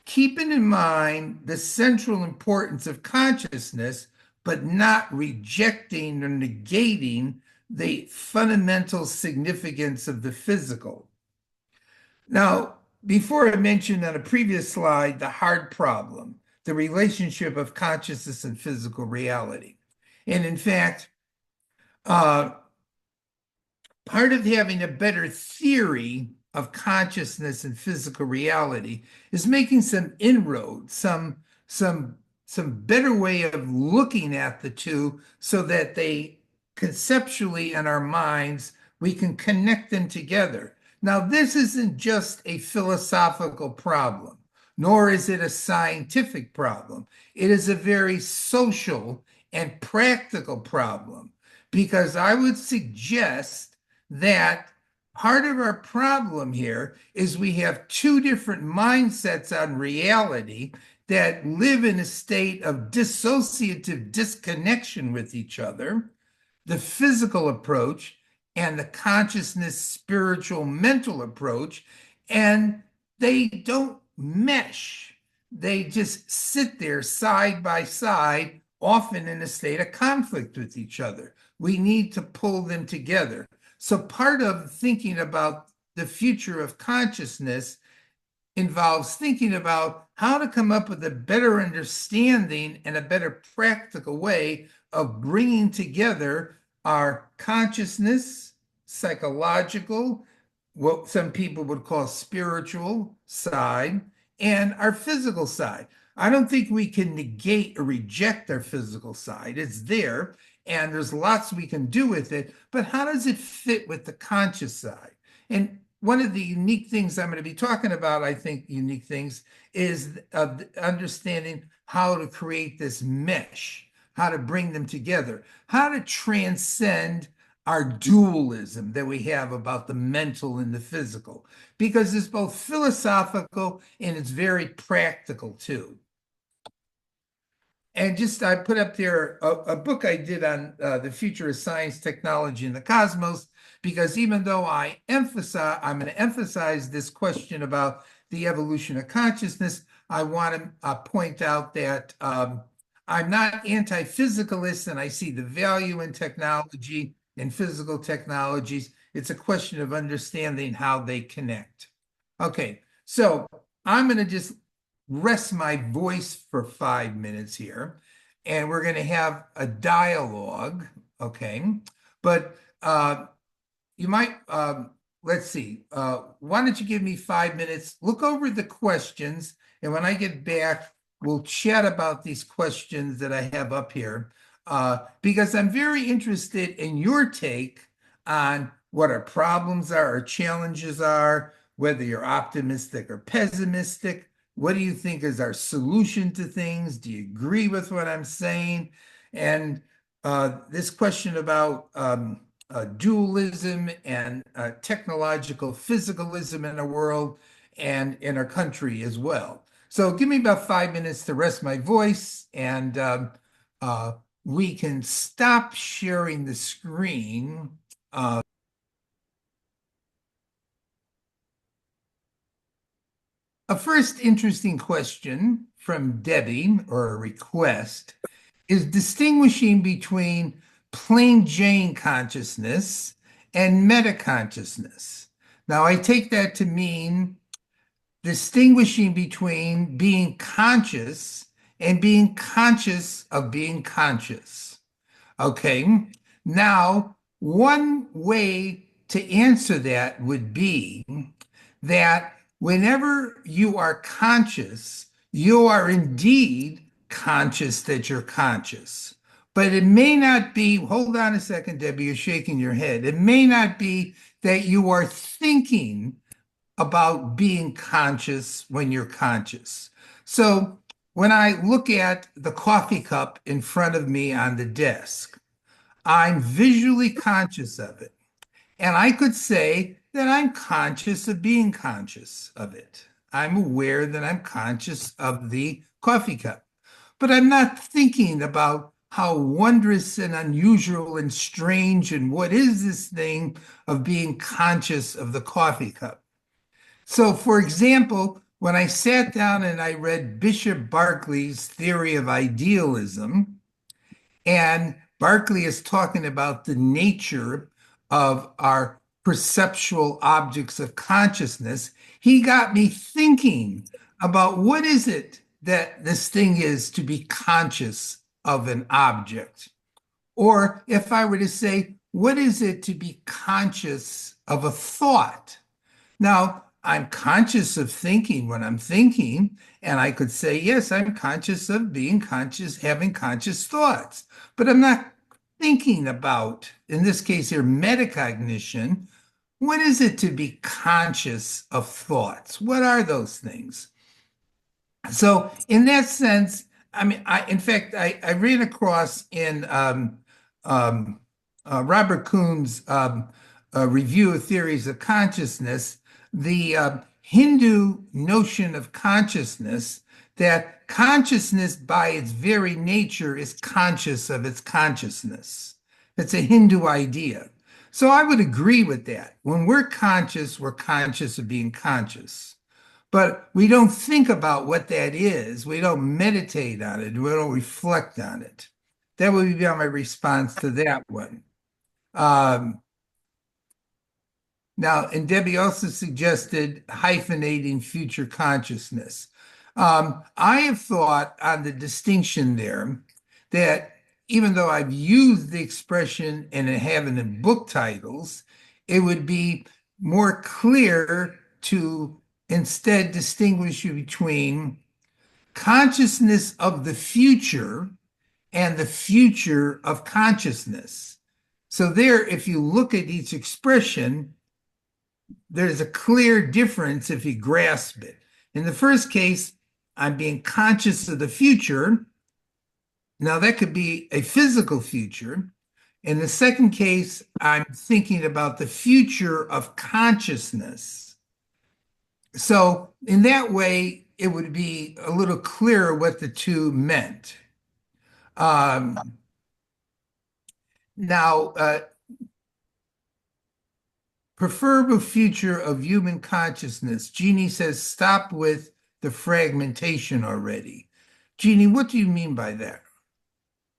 keeping in mind the central importance of consciousness, but not rejecting or negating the fundamental significance of the physical. Now, before I mentioned on a previous slide the hard problem, the relationship of consciousness and physical reality. And in fact, part of having a better theory of consciousness and physical reality is making some inroads, some better way of looking at the two so that they conceptually in our minds we can connect them together. Now, this isn't just a philosophical problem, nor is it a scientific problem. It is a very social and practical problem because I would suggest that part of our problem here is we have two different mindsets on reality that live in a state of dissociative disconnection with each other, the physical approach and the consciousness, spiritual, mental approach, and they don't mesh. They just sit there side by side, often in a state of conflict with each other. We need to pull them together. So part of thinking about the future of consciousness involves thinking about how to come up with a better understanding and a better practical way of bringing together our consciousness, psychological, what some people would call spiritual side, and our physical side. I don't think we can negate or reject our physical side. It's there, and there's lots we can do with it, but how does it fit with the conscious side? And one of the unique things I'm going to be talking about, I think unique things, is understanding how to create this mesh, how to bring them together, how to transcend our dualism that we have about the mental and the physical, because it's both philosophical and it's very practical too. And just I put up there a book I did on the future of science, technology, and the cosmos, because even though I'm going to emphasize this question about the evolution of consciousness, I want to point out that I'm not anti-physicalist and I see the value in technology and physical technologies. It's a question of understanding how they connect. Okay, so I'm going to just rest my voice for 5 minutes here, and we're going to have a dialogue. Okay. But you might, let's see, why don't you give me 5 minutes? Look over the questions, and when I get back, we'll chat about these questions that I have up here, because I'm very interested in your take on what our problems are, our challenges are, whether you're optimistic or pessimistic. What do you think is our solution to things? Do you agree with what I'm saying? And this question about dualism and technological physicalism in our world and in our country as well. So give me about 5 minutes to rest my voice, and uh, we can stop sharing the screen. A first interesting question from Debbie, or a request, is distinguishing between plain Jane consciousness and metaconsciousness. Now, I take that to mean distinguishing between being conscious and being conscious of being conscious. Okay. Now, one way to answer that would be that whenever you are conscious, you are indeed conscious that you're conscious. But it may not be, hold on a second, Debbie, you're shaking your head. It may not be that you are thinking about being conscious when you're conscious. So when I look at the coffee cup in front of me on the desk, I'm visually conscious of it. And I could say that I'm conscious of being conscious of it. I'm aware that I'm conscious of the coffee cup, but I'm not thinking about how wondrous and unusual and strange and what is this thing of being conscious of the coffee cup. So, for example, when I sat down and I read Bishop Berkeley's theory of idealism, and Berkeley is talking about the nature of our perceptual objects of consciousness, he got me thinking about what is it that this thing is to be conscious of an object? Or if I were to say, what is it to be conscious of a thought? Now, I'm conscious of thinking when I'm thinking, and I could say, yes, I'm conscious of being conscious, having conscious thoughts, but I'm not thinking about, in this case here, metacognition. What is it to be conscious of thoughts? What are those things? So, in that sense, I mean, in fact, I ran across in um, Robert Kuhn's review of theories of consciousness the Hindu notion of consciousness, that consciousness by its very nature is conscious of its consciousness. It's a Hindu idea. So I would agree with that. When we're conscious of being conscious. But we don't think about what that is. We don't meditate on it. We don't reflect on it. That would be my response to that one. Um, Now, and Debbie also suggested hyphenating future consciousness. I have thought on the distinction there that even though I've used the expression and have it in book titles, it would be more clear to instead distinguish between consciousness of the future and the future of consciousness. So, there, if you look at each expression, there's a clear difference if you grasp it. In the first case, I'm being conscious of the future. Now, that could be a physical future. In the second case, I'm thinking about the future of consciousness. So, in that way, it would be a little clearer what the two meant. Um, now, preferable future of human consciousness. Jeannie says, stop with the fragmentation already. Jeannie, what do you mean by that?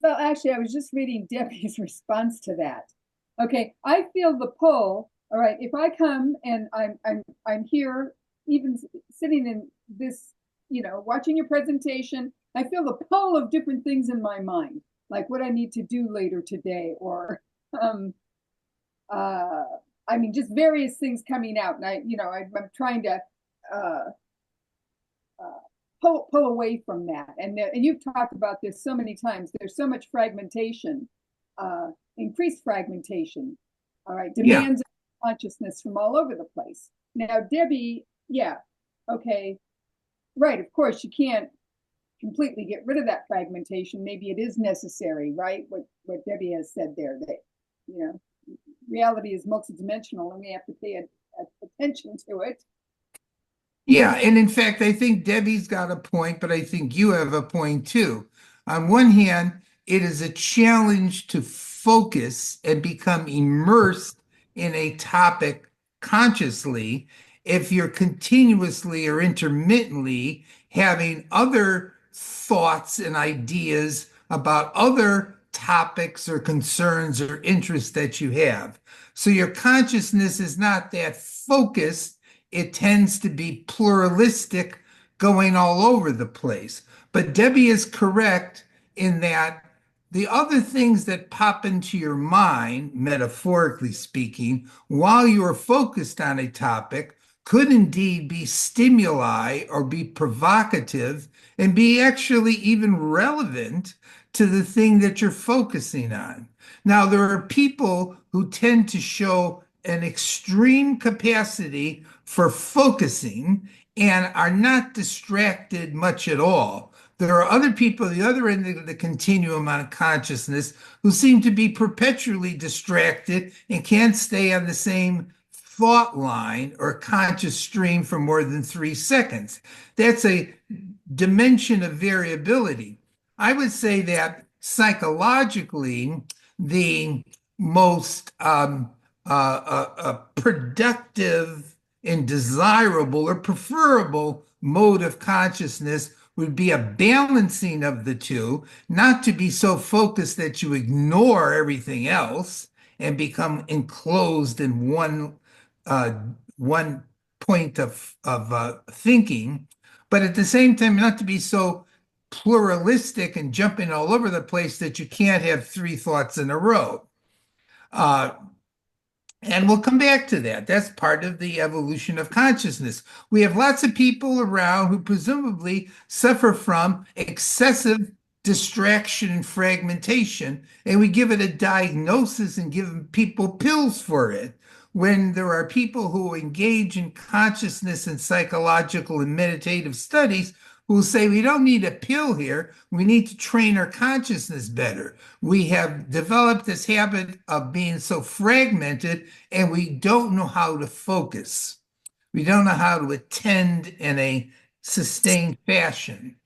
Well, actually, I was just reading Debbie's response to that. Okay, I feel the pull. All right, if I come and I'm here, even sitting in this, watching your presentation, I feel the pull of different things in my mind. like what I need to do later today, or um, uh, I mean, just various things coming out. And I'm trying to uh, uh, pull away from that. And you've talked about this so many times. There's so much fragmentation, uh, increased fragmentation. All right, Yeah. demands of consciousness from all over the place. Now, Debbie, yeah, okay, right. Of course, you can't completely get rid of that fragmentation. Maybe it is necessary, right? What Debbie has said there, that you know reality is multidimensional and we have to pay attention to it. Yeah, and in fact, I think Debbie's got a point, but I think you have a point too. On one hand, it is a challenge to focus and become immersed in a topic consciously if you're continuously or intermittently having other thoughts and ideas about other topics or concerns or interests that you have. So your consciousness is not that focused, it tends to be pluralistic, going all over the place. But Debbie is correct in that the other things that pop into your mind, metaphorically speaking, while you are focused on a topic, could indeed be stimuli or be provocative and be actually even relevant to the thing that you're focusing on. Now, there are people who tend to show an extreme capacity for focusing and are not distracted much at all. There are other people at the other end of the continuum on consciousness who seem to be perpetually distracted and can't stay on the same thought line or conscious stream for more than 3 seconds. That's a dimension of variability. I would say that psychologically, the most productive and desirable or preferable mode of consciousness would be a balancing of the two, not to be so focused that you ignore everything else and become enclosed in uh, one point of thinking, but at the same time, not to be so pluralistic and jumping all over the place that you can't have three thoughts in a row. Uh, and we'll come back to that. That's part of the evolution of consciousness. We have lots of people around who presumably suffer from excessive distraction and fragmentation, and we give it a diagnosis and give people pills for it. When there are people who engage in consciousness and psychological and meditative studies who say we don't need a pill here, we need to train our consciousness better. We have developed this habit of being so fragmented and we don't know how to focus. We don't know how to attend in a sustained fashion.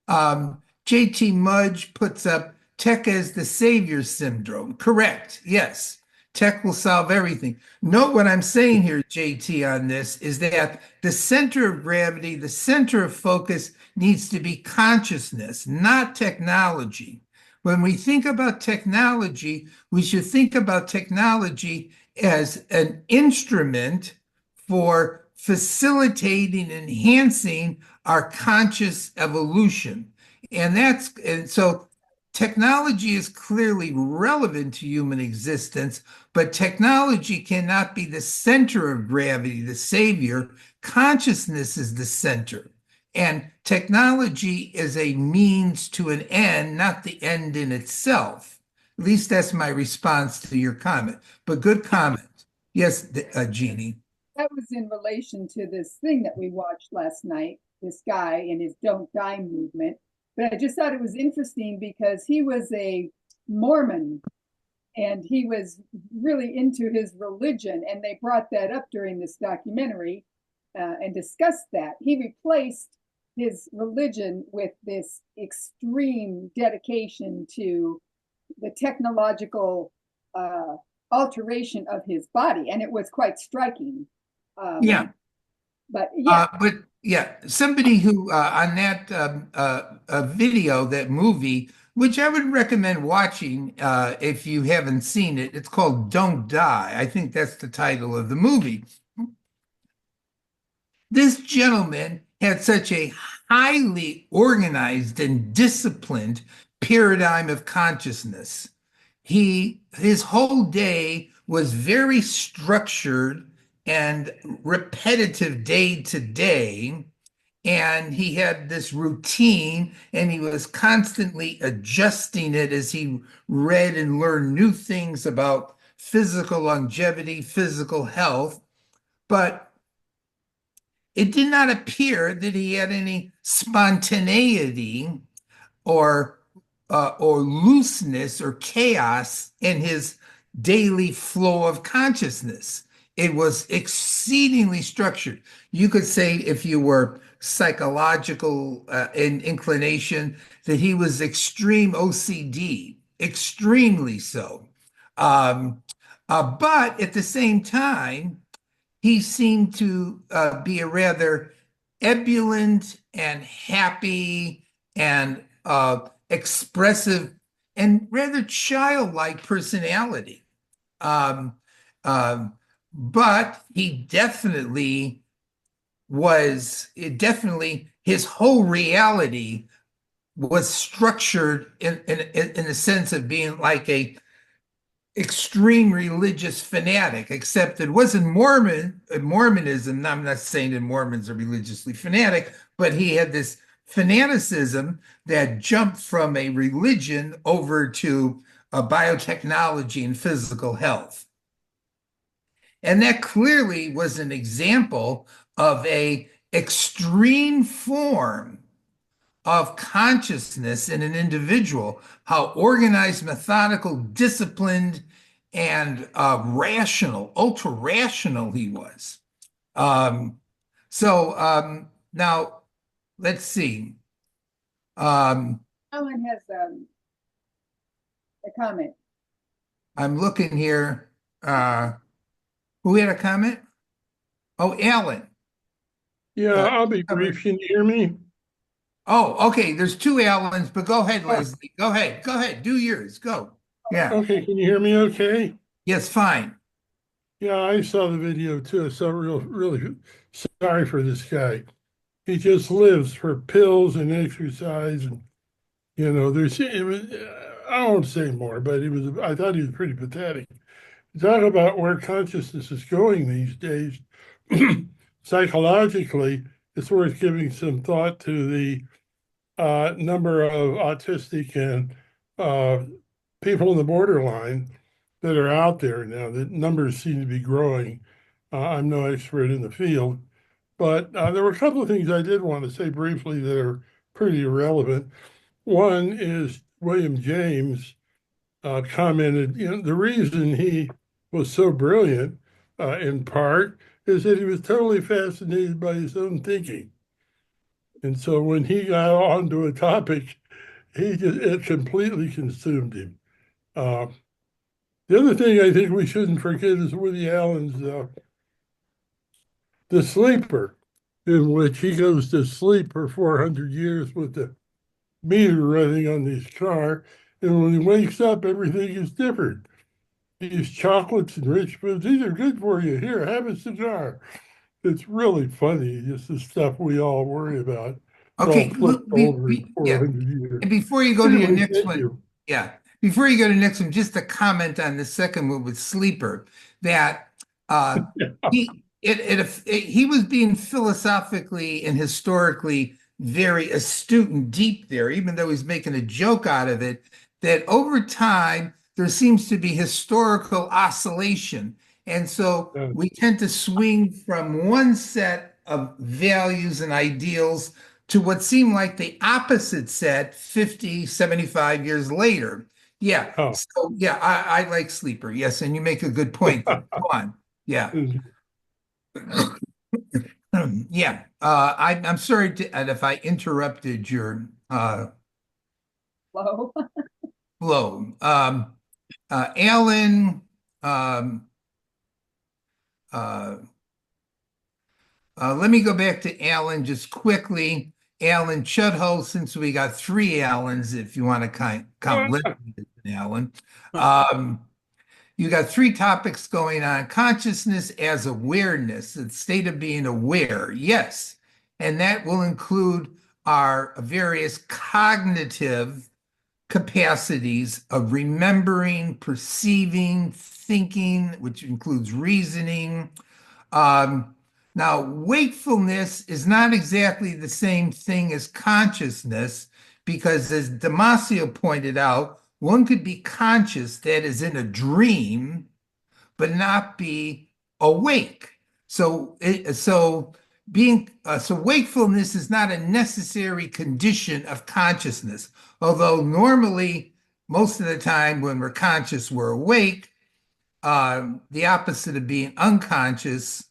JT Mudge puts up tech as the savior syndrome. Correct. Yes. Tech will solve everything. Note what I'm saying here, JT, on this is that the center of gravity, the center of focus needs to be consciousness, not technology. When we think about technology, we should think about technology as an instrument for facilitating, enhancing our conscious evolution. And so technology is clearly relevant to human existence, but technology cannot be the center of gravity, the savior. Consciousness is the center. And technology is a means to an end, not the end in itself. At least that's my response to your comment. But good comment. Yes, Jeannie. That was in relation to this thing that we watched last night, this guy and his Don't Die movement. But I just thought it was interesting because he was a Mormon and he was really into his religion. And they brought that up during this documentary and discussed that. He replaced his religion with this extreme dedication to the technological alteration of his body. And it was quite striking. Yeah. But yeah, But yeah, somebody who on that video, that movie, which I would recommend watching if you haven't seen it, it's called Don't Die. I think that's the title of the movie. This gentleman had such a highly organized and disciplined paradigm of consciousness. His whole day was very structured and repetitive day to day, and he had this routine and he was constantly adjusting it as he read and learned new things about physical longevity, physical health. But it did not appear that he had any spontaneity or or looseness or chaos in his daily flow of consciousness. It was exceedingly structured. You could say, if you were psychological in inclination, that he was extreme OCD, extremely so. Um, but at the same time, he seemed to be a rather ebullient and happy and expressive and rather childlike personality. Um, um, but he definitely his whole reality was structured in the sense of being like a extreme religious fanatic, except it wasn't Mormonism. I'm not saying that Mormons are religiously fanatic, but he had this fanaticism that jumped from a religion over to a biotechnology and physical health. And that clearly was an example of a extreme form of consciousness in an individual, how organized, methodical, disciplined, and rational, ultra rational he was. Um, now let's see. Um, Alan has a comment. I'm looking here. Who had a comment? Oh, Alan. Yeah, Uh, I'll be brief. Can you hear me? oh, okay. There's two Allens, but go ahead, Oh, Leslie. Go ahead. Go ahead. Do yours. Go. Yeah. okay, can you hear me okay? Yes, fine. Yeah, I saw the video too. So really sorry for this guy. He just lives for pills and exercise, and I won't say more, but I thought he was pretty pathetic. Talk about where consciousness is going these days. Psychologically, it's worth giving some thought to the number of autistic and people on the borderline that are out there now. The numbers seem to be growing. I'm no expert in the field, but there were a couple of things I did want to say briefly that are pretty irrelevant. One is William James commented, the reason he was so brilliant, in part, is that he was totally fascinated by his own thinking. And so when he got onto a topic, it completely consumed him. Uh, the other thing I think we shouldn't forget is Woody Allen's The Sleeper, in which he goes to sleep for 400 years with the meter running on his car. And when he wakes up, everything is different. These chocolates and rich foods, these are good for you. Here, have a cigar. It's really funny, just the stuff we all worry about. It's all Okay, flipped over in yeah. 400 years. And before you go to your Anyway, next thank one, you. yeah, before you go to the next one, just a comment on the second one with Sleeper, that he was being philosophically and historically very astute and deep there, even though he's making a joke out of it, that over time there seems to be historical oscillation. And so Yeah. we tend to swing from one set of values and ideals to what seemed like the opposite set 50, 75 years later. Yeah. Oh. So yeah, I like Sleeper. Yes, and you make a good point there. Go on. Yeah. Yeah. I'm sorry if I interrupted your Hello. flow. Alan, um, uh, let me go back to Alan just quickly. Alan Chudhoe, since we got three Allens, if you want to count Leslie as an Alan. You got three topics going on. Consciousness as awareness, the state of being aware. Yes. And that will include our various cognitive capacities of remembering, perceiving, thinking, which includes reasoning. Um, Now, wakefulness is not exactly the same thing as consciousness, because as Damasio pointed out, one could be conscious, that is in a dream, but not be awake. So wakefulness is not a necessary condition of consciousness. Although normally, most of the time when we're conscious, we're awake. The opposite of being unconscious,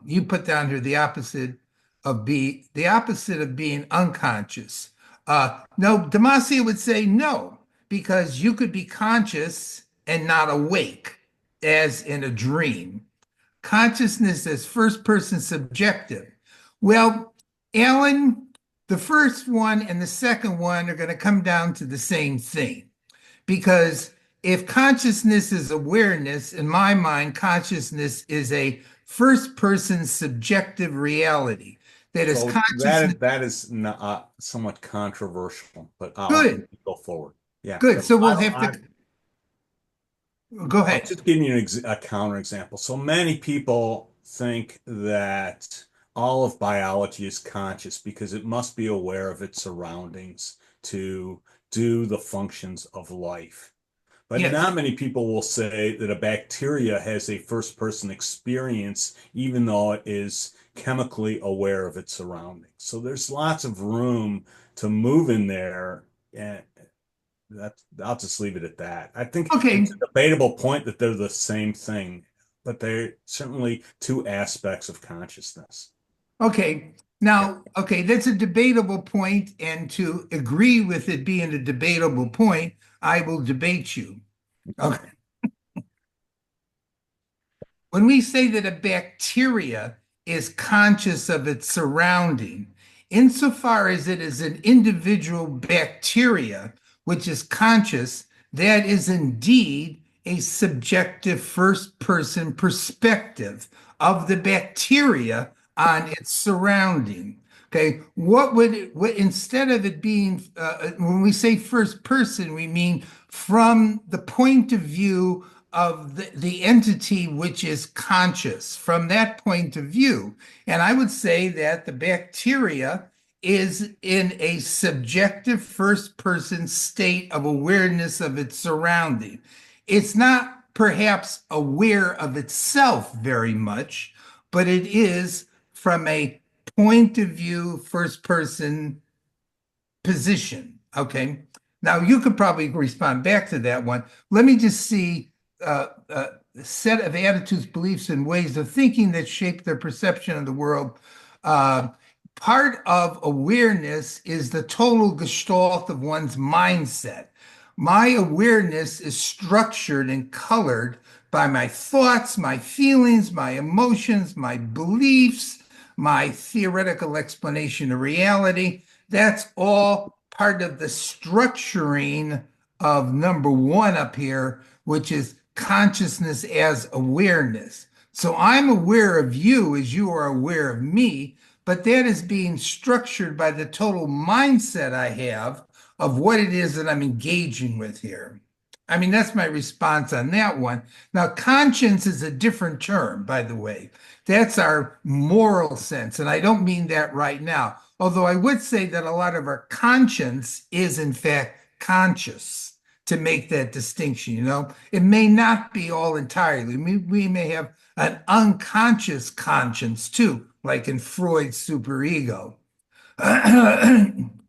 you put down here the opposite of being unconscious. No, Damasio would say no, because you could be conscious and not awake, as in a dream. Consciousness as first person subjective. Well, Alan, the first one and the second one are going to come down to the same thing. Because if consciousness is awareness, in my mind, consciousness is a first person subjective reality. That is So consciousness. that is not, somewhat controversial, but Good, go forward. Yeah. good. So I we'll don't, have to go I'll ahead. just give you a counter example. So many people think that all of biology is conscious because it must be aware of its surroundings to do the functions of life. But Yes. not many people will say that a bacteria has a first person experience, even though it is chemically aware of its surroundings. So there's lots of room to move in there. And I'll just leave it at that. I think it's Okay. a debatable point that they're the same thing, but they're certainly two aspects of consciousness. Okay. Yeah. Now, okay, that's a debatable point, and to agree with it being a debatable point, I will debate you. Okay. When we say that a bacteria is conscious of its surrounding, insofar as it is an individual bacteria which is conscious, that is indeed a subjective first person perspective of the bacteria on its surrounding. Okay, instead of it being, when we say first person, we mean from the point of view of the entity which is conscious, from that point of view. And I would say that the bacteria is in a subjective first person state of awareness of its surrounding. It's not perhaps aware of itself very much, but it is from a point of view, first person position. Okay. Now you could probably respond back to that one. Let me just see a set of attitudes, beliefs, and ways of thinking that shape their perception of the world. Uh, Part of awareness is the total gestalt of one's mindset. My awareness is structured and colored by my thoughts, my feelings, my emotions, my beliefs, my theoretical explanation of reality. That's all part of the structuring of number one up here, which is consciousness as awareness. So I'm aware of you as you are aware of me, but that is being structured by the total mindset I have of what it is that I'm engaging with here. I mean, that's my response on that one. Now, conscience is a different term, by the way. That's our moral sense. And I don't mean that right now. Although I would say that a lot of our conscience is, in fact, conscious, to make that distinction. It may not be all entirely. We may have an unconscious conscience too, like in Freud's superego.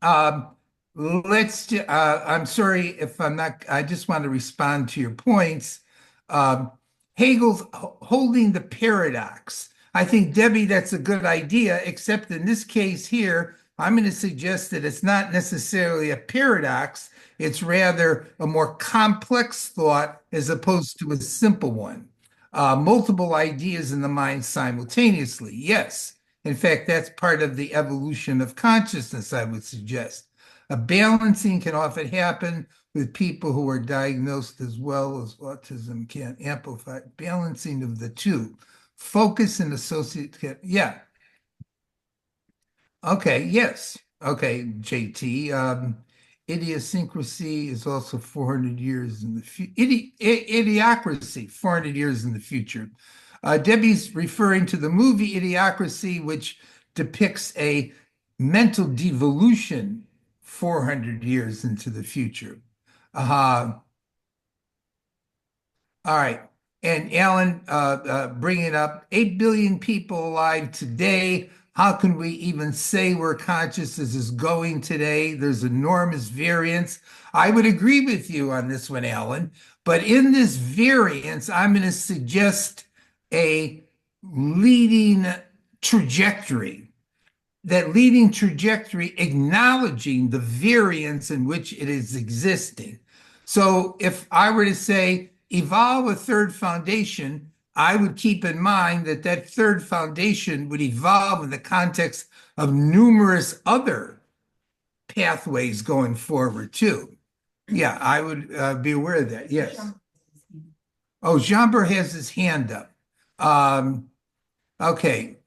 um, I'm sorry if I'm not, I just want to respond to your points. Um, Hegel's holding the paradox. I think, Debbie, that's a good idea, except in this case here, I'm going to suggest that it's not necessarily a paradox. It's rather a more complex thought as opposed to a simple one. Multiple ideas in the mind simultaneously. Yes. In fact, that's part of the evolution of consciousness, I would suggest. A balancing can often happen with people who are diagnosed as well as autism can amplify balancing of the two. Focus and associate, yeah. Okay, yes. Okay, JT. idiosyncrasy is also 400 years in the future. Idiocracy, 400 years in the future. Debbie's referring to the movie Idiocracy, which depicts a mental devolution 400 years into the future. All right. And Alan, bringing up 8 billion people alive today. How can we even say where consciousness is going today? There's enormous variance. I would agree with you on this one, Alan. But in this variance, I'm going to suggest a leading trajectory, that leading trajectory acknowledging the variance in which it is existing. So if I were to say evolve a third foundation, I would keep in mind that that third foundation would evolve in the context of numerous other pathways going forward too. Yeah, I would be aware of that. Yes. Oh, Jean-Bert has his hand up. Okay.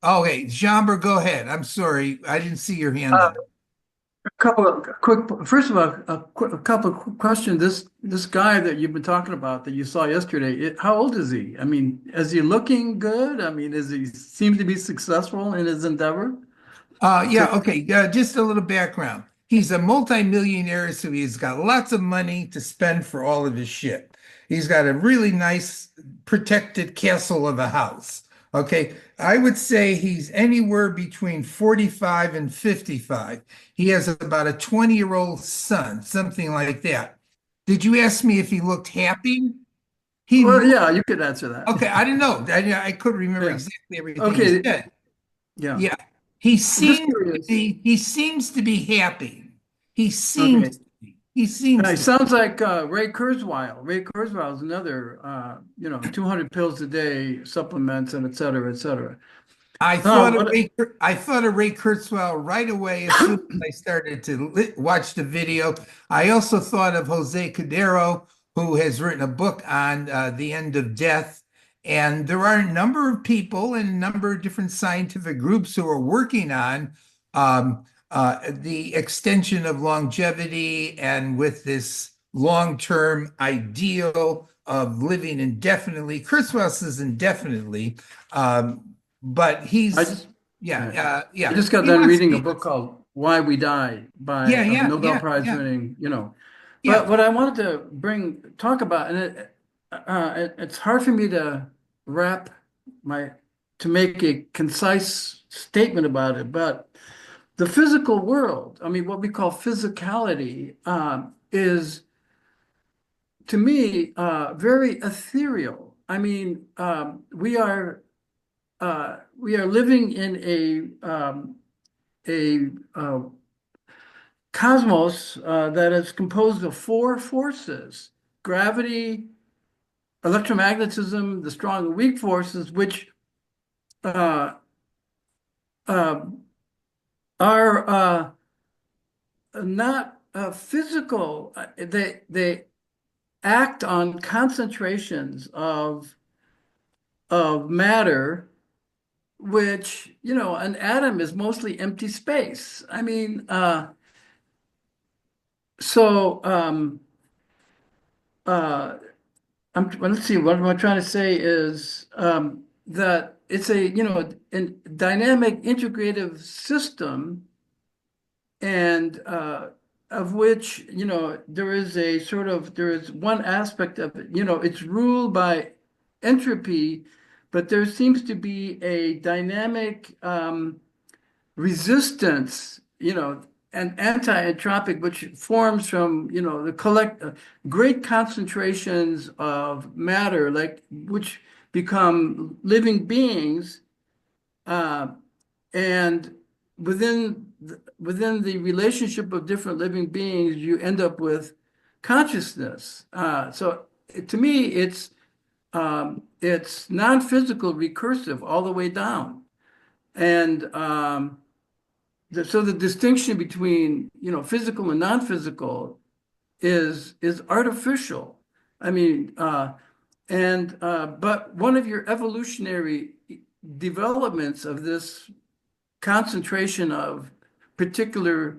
Okay, Jean-Bert, go ahead. I'm sorry, I didn't see your hand up. A couple of quick, first of all, a couple of quick questions. This guy that you've been talking about that you saw yesterday, how old is he? I mean, is he looking good? I mean, is he seems to be successful in his endeavor? Yeah, okay, just a little background. He's a multimillionaire, so he's got lots of money to spend for all of his shit. He's got a really nice protected castle of a house. Okay, I would say he's anywhere between 45 and 55. He has about a 20-year-old son, something like that. Did you ask me if he looked happy? He Well, looked, yeah, you could answer that. okay, I didn't know. I couldn't remember Yeah. exactly everything Okay. he said. Yeah. Yeah, he Just seems to curious. be, he seems to be happy. He Okay. seems to be. He seems It to. sounds like Ray Kurzweil. Ray Kurzweil is another, 200 pills a day, supplements, and et cetera, et cetera. I thought of What, I thought of Ray Kurzweil right away as soon as I started to watch the video. I also thought of Jose Cordero, who has written a book on the end of death. And there are a number of people and a number of different scientific groups who are working on the extension of longevity and with this long-term ideal of living indefinitely. Kurzweil says indefinitely. But I he's just, yeah I yeah just got he done wants reading a he, book called Why We Die by yeah a yeah Nobel yeah Prize yeah winning, yeah But what I wanted to talk about, and it's hard for me to wrap to make a concise statement about it, but the physical world, I mean, what we call physicality, is to me very ethereal. I mean, we are living in a cosmos that is composed of four forces: gravity, electromagnetism, the strong and weak forces, which uh, uh, are not physical. They act on concentrations of matter, which, an atom is mostly empty space. I mean, so uh, let's see, what I'm trying to say is that it's a dynamic integrative system, and of which, there is one aspect of it, it's ruled by entropy, but there seems to be a dynamic resistance, and anti-entropic, which forms from, the great concentrations of matter, which become living beings, uh, and within the relationship of different living beings, you end up with consciousness. So to me, it's non-physical, recursive all the way down, and so the distinction between physical and non-physical is artificial. I mean, but one of your evolutionary developments of this concentration of particular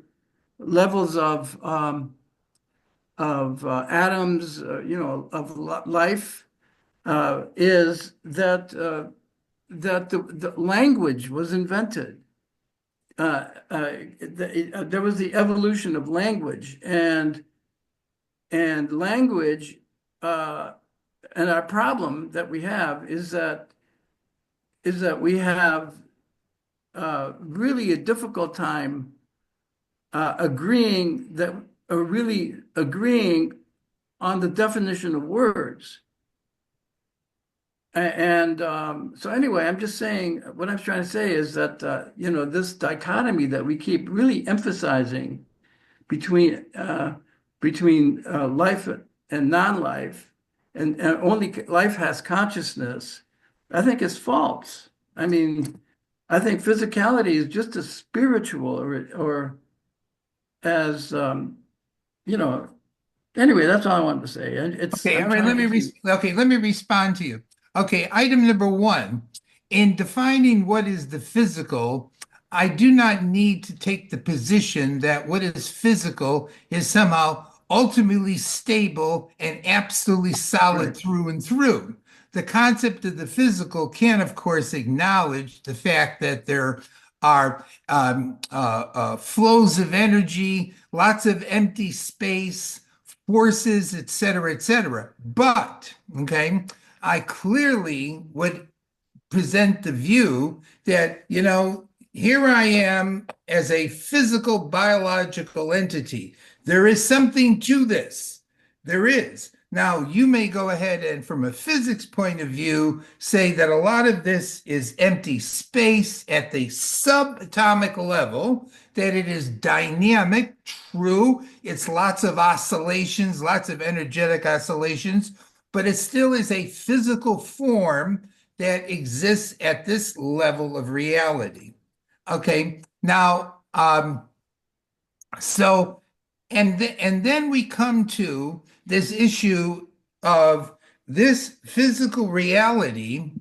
levels of atoms, of life, is that the language was invented. There was the evolution of language, and language, and our problem that we have is that we have really a difficult time really agreeing on the definition of words. And so anyway, I'm just saying, what I'm trying to say is that, this dichotomy that we keep really emphasizing between life and non-life, and only life has consciousness, I think is false. I mean, I think physicality is just as spiritual or as, anyway, that's all I wanted to say. And Okay, I'm all right, trying to. let me respond to you. Okay, item number one, in defining what is the physical, I do not need to take the position that what is physical is somehow ultimately stable and absolutely solid Right. through and through. The concept of the physical can, of course, acknowledge the fact that there are flows of energy, lots of empty space, forces, et cetera, et cetera. But, okay, I clearly would present the view that, here I am as a physical biological entity. There is something to this. There is. Now, you may go ahead and, from a physics point of view, say that a lot of this is empty space at the subatomic level, that it is dynamic, true. It's lots of oscillations, lots of energetic oscillations, but it still is a physical form that exists at this level of reality. Okay, now, so, and then we come to this issue of this physical reality,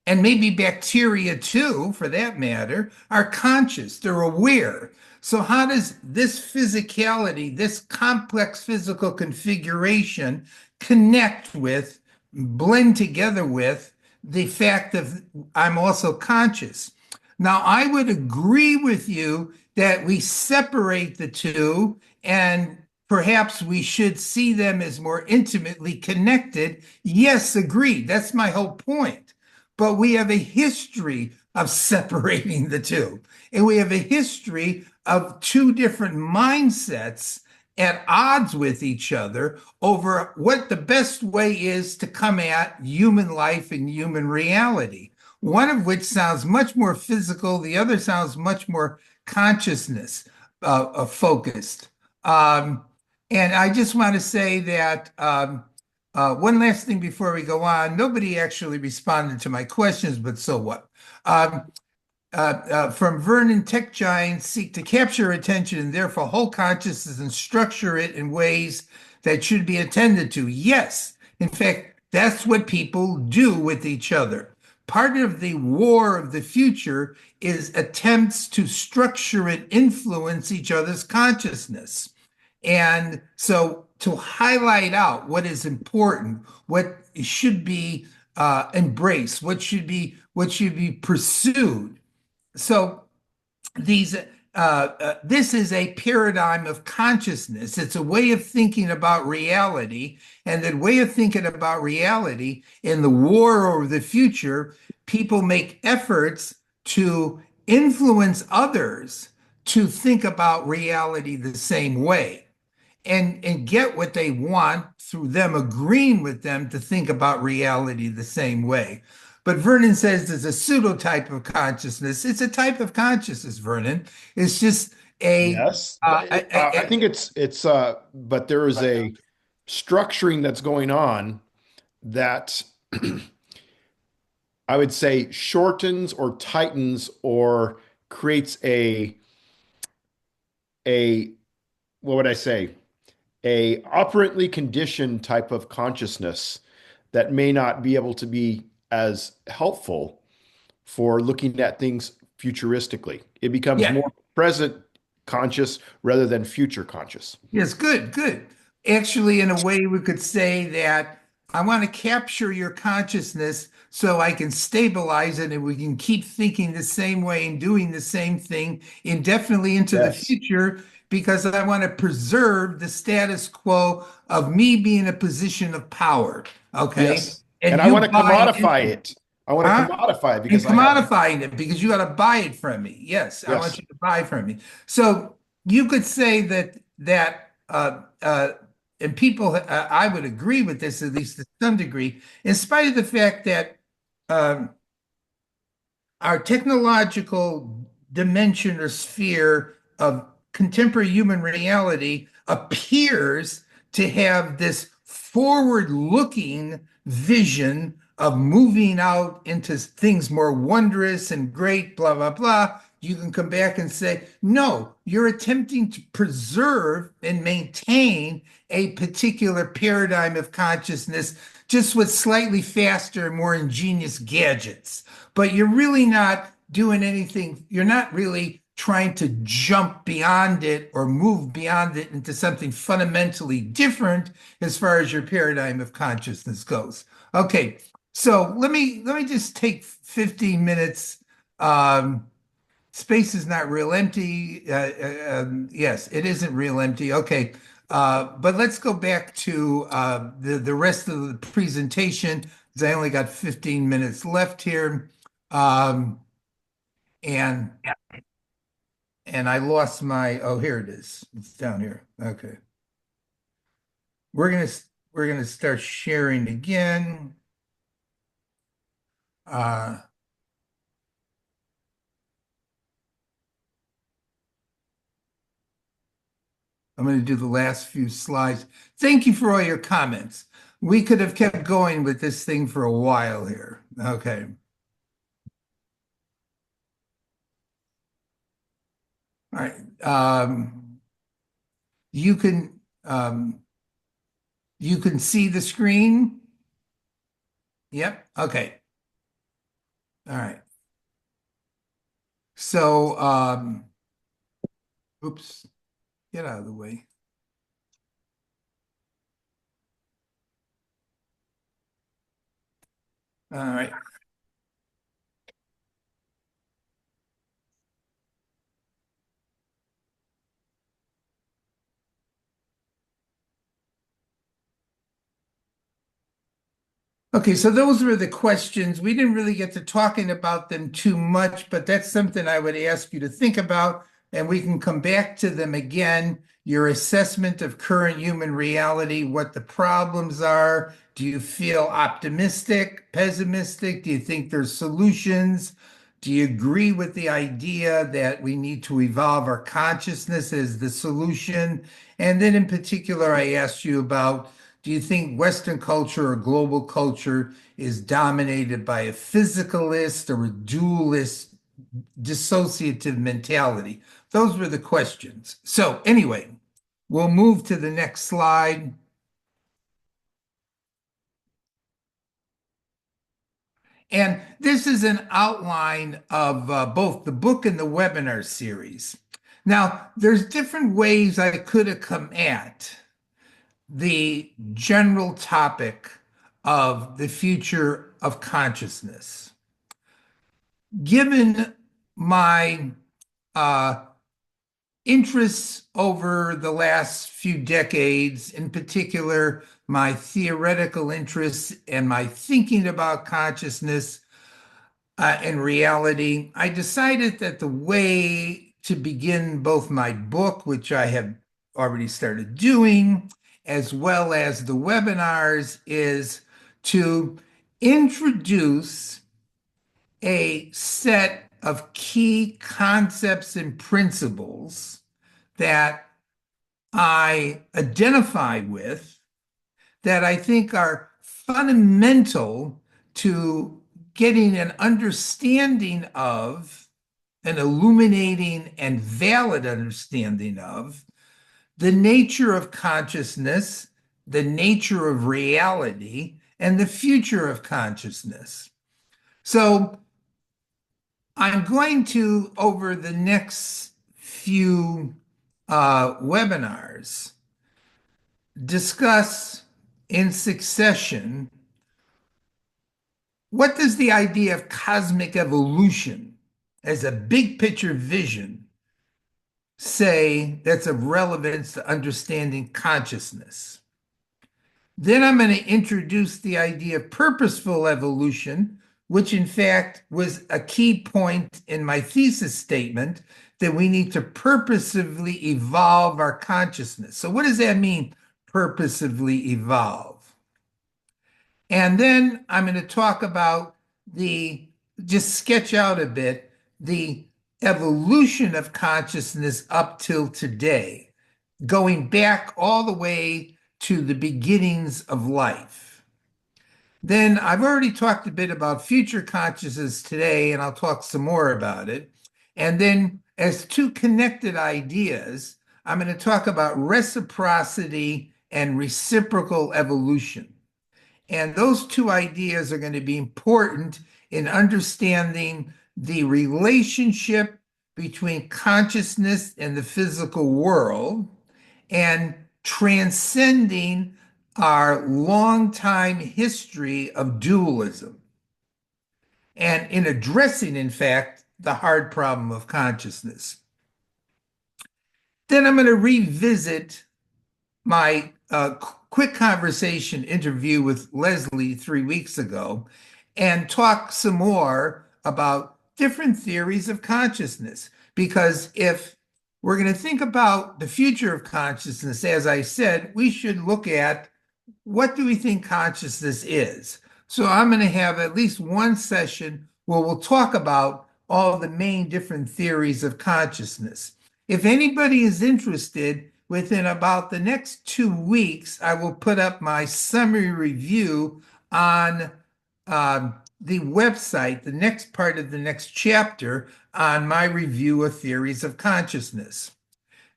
and maybe bacteria too, for that matter, are conscious, they're aware. So, how does this physicality, this complex physical configuration, connect with, blend together with the fact that I'm also conscious? Now, I would agree with you that we separate the two, and perhaps we should see them as more intimately connected. Yes, agreed. That's my whole point. But we have a history of separating the two. And we have a history of two different mindsets at odds with each other over what the best way is to come at human life and human reality. One of which sounds much more physical, the other sounds much more consciousness focused. And I just want to say that one last thing before we go on. Nobody actually responded to my questions, but so what? From Vernon, tech giants seek to capture attention and therefore hold consciousness and structure it in ways that should be attended to. Yes, in fact, that's what people do with each other. Part of the war of the future is attempts to structure and influence each other's consciousness. And so to highlight out what is important, what should be embraced, what should be pursued. So these this is a paradigm of consciousness. It's a way of thinking about reality, and that way of thinking about reality in the war over the future, people make efforts to influence others to think about reality the same way and get what they want through them agreeing with them to think about reality the same way. But Vernon says there's a pseudo type of consciousness. It's a type of consciousness, Vernon. It's just a, Yes, uh, I think it's but there is a structuring that's going on that I would say shortens or tightens or creates a what would I say? A operantly conditioned type of consciousness that may not be able to be as helpful for looking at things futuristically. It becomes yeah, more present conscious rather than future conscious. Yes, good, good. Actually, in a way, we could say that I want to capture your consciousness so I can stabilize it and we can keep thinking the same way and doing the same thing indefinitely into the Yes. future because I want to preserve the status quo of me being in a position of power. Okay. Yes. And And I you want to buy commodify into it. it. I want to Huh? commodify it And because I have, commodifying it because you got to buy it from me. Yes, I want yes. you to buy from me. So you could say that and people, I would agree with this at least to some degree, in spite of the fact that um, our technological dimension or sphere of contemporary human reality appears to have this forward-looking vision of moving out into things more wondrous and great, blah, blah, blah. You can come back and say, no, you're attempting to preserve and maintain a particular paradigm of consciousness, just with slightly faster, more ingenious gadgets. But you're really not doing anything. You're not really trying to jump beyond it or move beyond it into something fundamentally different as far as your paradigm of consciousness goes. Okay, so let me just take 15 minutes. Space is not real empty. Yes, it isn't real empty. Okay, but let's go back to the rest of the presentation because I only got 15 minutes left here. Um, and and I lost my, oh, here it is. It's down here. Okay. We're gonna we're gonna start sharing again. Uh, I'm going to do the last few slides. Thank you for all your comments. We could have kept going with this thing for a while here. Okay. All right. You can you can see the screen. Yep. Okay. All right. So, oops, get out of the way. All right. Okay, so those were the questions. We didn't really get to talking about them too much, but that's something I would ask you to think about, and we can come back to them again. Your assessment of current human reality, what the problems are. Do you feel optimistic, pessimistic? Do you think there's solutions? Do you agree with the idea that we need to evolve our consciousness as the solution? And then in particular, I asked you about, do you think Western culture or global culture is dominated by a physicalist or a dualist dissociative mentality? Those were the questions. So anyway, we'll move to the next slide. And this is an outline of both the book and the webinar series. Now, there's different ways I could have come at the general topic of the future of consciousness. Given my interests over the last few decades, in particular, my theoretical interests and my thinking about consciousness and reality, I decided that the way to begin both my book, which I have already started doing, as well as the webinars, is to introduce a set of key concepts and principles that I identify with that I think are fundamental to getting an understanding of, an illuminating and valid understanding of the nature of consciousness, the nature of reality, and the future of consciousness. So I'm going to, over the next few webinars discuss in succession what does the idea of cosmic evolution as a big picture vision say that's of relevance to understanding consciousness. Then I'm going to introduce the idea of purposeful evolution, which in fact was a key point in my thesis statement, that we need to purposively evolve our consciousness. So what does that mean, purposively evolve? And then I'm going to talk about just sketch out a bit, the evolution of consciousness up till today, going back all the way to the beginnings of life. Then I've already talked a bit about future consciousness today, and I'll talk some more about it. And then as two connected ideas, I'm going to talk about reciprocity and reciprocal evolution. And those two ideas are going to be important in understanding the relationship between consciousness and the physical world and transcending our long time history of dualism and in addressing, in fact, the hard problem of consciousness. Then I'm going to revisit my quick conversation interview with Leslie 3 weeks ago and talk some more about different theories of consciousness. Because if we're going to think about the future of consciousness, as I said, we should look at what do we think consciousness is. So I'm going to have at least one session where we'll talk about all the main different theories of consciousness. If anybody is interested, within about the next 2 weeks, I will put up my summary review on the website, the next part of the next chapter on my review of theories of consciousness.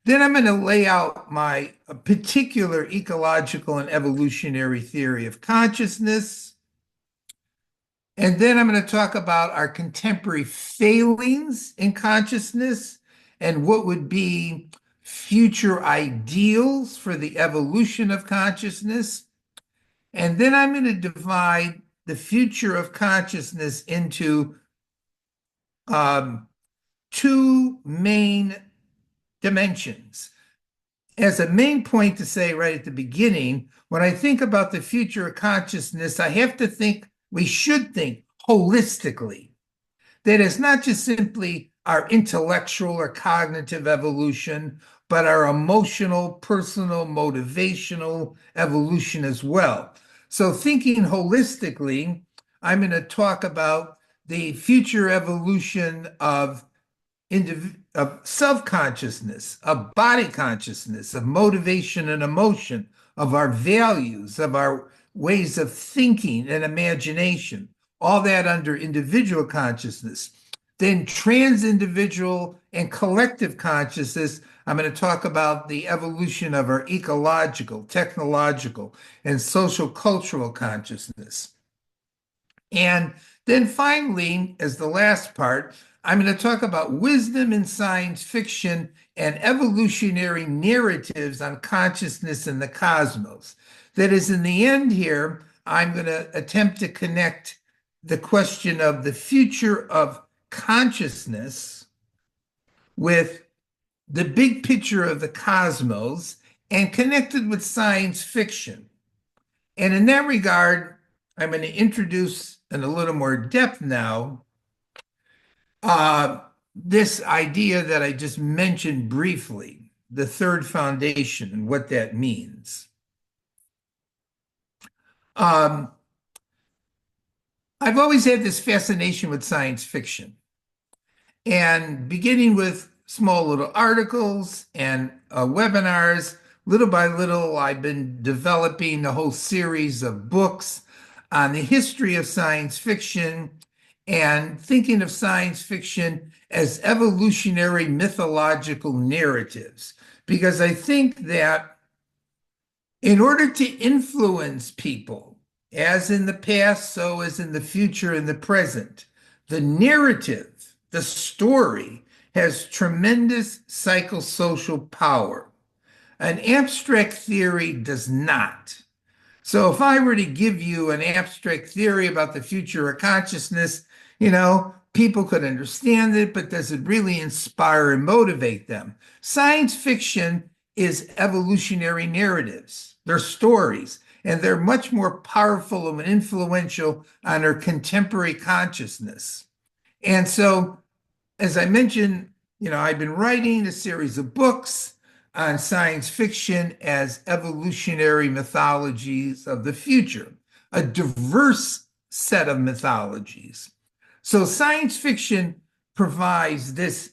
Then I'm going to lay out my particular ecological and evolutionary theory of consciousness. And then I'm going to talk about our contemporary failings in consciousness and what would be future ideals for the evolution of consciousness. And then I'm going to divide the future of consciousness into two main dimensions. As a main point to say right at the beginning, when I think about the future of consciousness, I have to think, we should think holistically. That is not just simply our intellectual or cognitive evolution, but our emotional, personal, motivational evolution as well. So thinking holistically, I'm going to talk about the future evolution of self-consciousness, of body consciousness, of motivation and emotion, of our values, of our ways of thinking and imagination, all that under individual consciousness. Then trans-individual and collective consciousness, I'm going to talk about the evolution of our ecological, technological, and social cultural consciousness. And then finally, as the last part, I'm going to talk about wisdom in science fiction and evolutionary narratives on consciousness and the cosmos. That is, in the end here, I'm going to attempt to connect the question of the future of consciousness with the big picture of the cosmos and connected with science fiction. And in that regard, I'm going to introduce in a little more depth now this idea that I just mentioned briefly, the third foundation and what that means. I've always had this fascination with science fiction, and beginning with small little articles and webinars, little by little, I've been developing a whole series of books on the history of science fiction and thinking of science fiction as evolutionary mythological narratives. Because I think that in order to influence people, as in the past, so as in the future and the present, the narrative, the story, has tremendous psychosocial power. An abstract theory does not. So if I were to give you an abstract theory about the future of consciousness, people could understand it, but does it really inspire and motivate them? Science fiction is evolutionary narratives. They're stories, and they're much more powerful and influential on our contemporary consciousness. And so, as I mentioned, I've been writing a series of books on science fiction as evolutionary mythologies of the future, a diverse set of mythologies. So science fiction provides this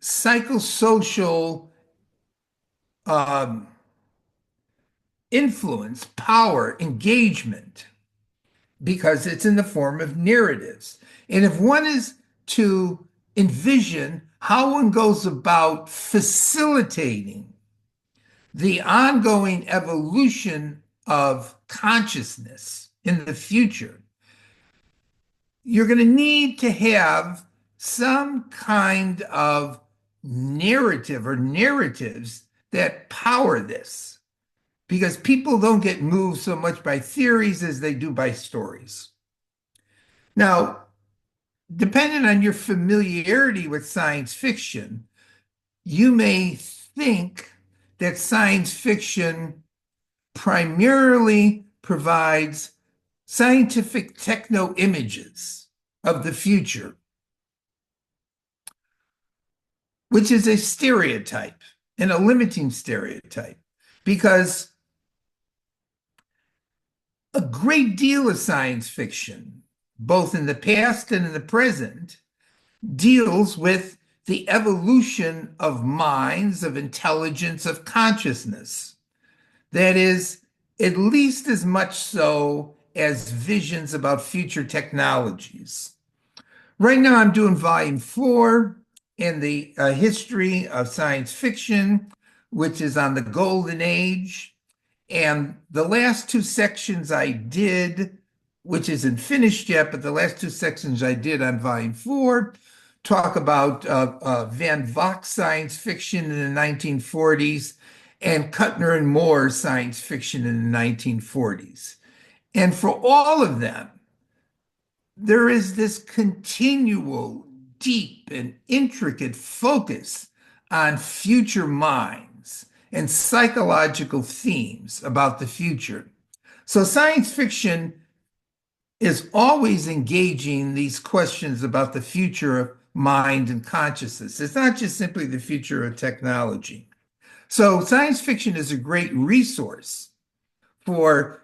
psychosocial influence, power, engagement, because it's in the form of narratives. And if one is to envision how one goes about facilitating the ongoing evolution of consciousness in the future, you're going to need to have some kind of narrative or narratives that power this, because people don't get moved so much by theories as they do by stories. Now, depending on your familiarity with science fiction, you may think that science fiction primarily provides scientific techno images of the future, which is a stereotype and a limiting stereotype, because a great deal of science fiction, both in the past and in the present, deals with the evolution of minds, of intelligence, of consciousness. That is, at least as much so as visions about future technologies. Right now, I'm doing volume 4 in the history of science fiction, which is on the golden age. And the last 2 sections I did, which isn't finished yet, but the last 2 sections I did on volume 4 talk about Van Vocht's science fiction in the 1940s and Kuttner and Moore's science fiction in the 1940s. And for all of them, there is this continual, deep, and intricate focus on future minds and psychological themes about the future. So science fiction is always engaging these questions about the future of mind and consciousness. It's not just simply the future of technology. So science fiction is a great resource for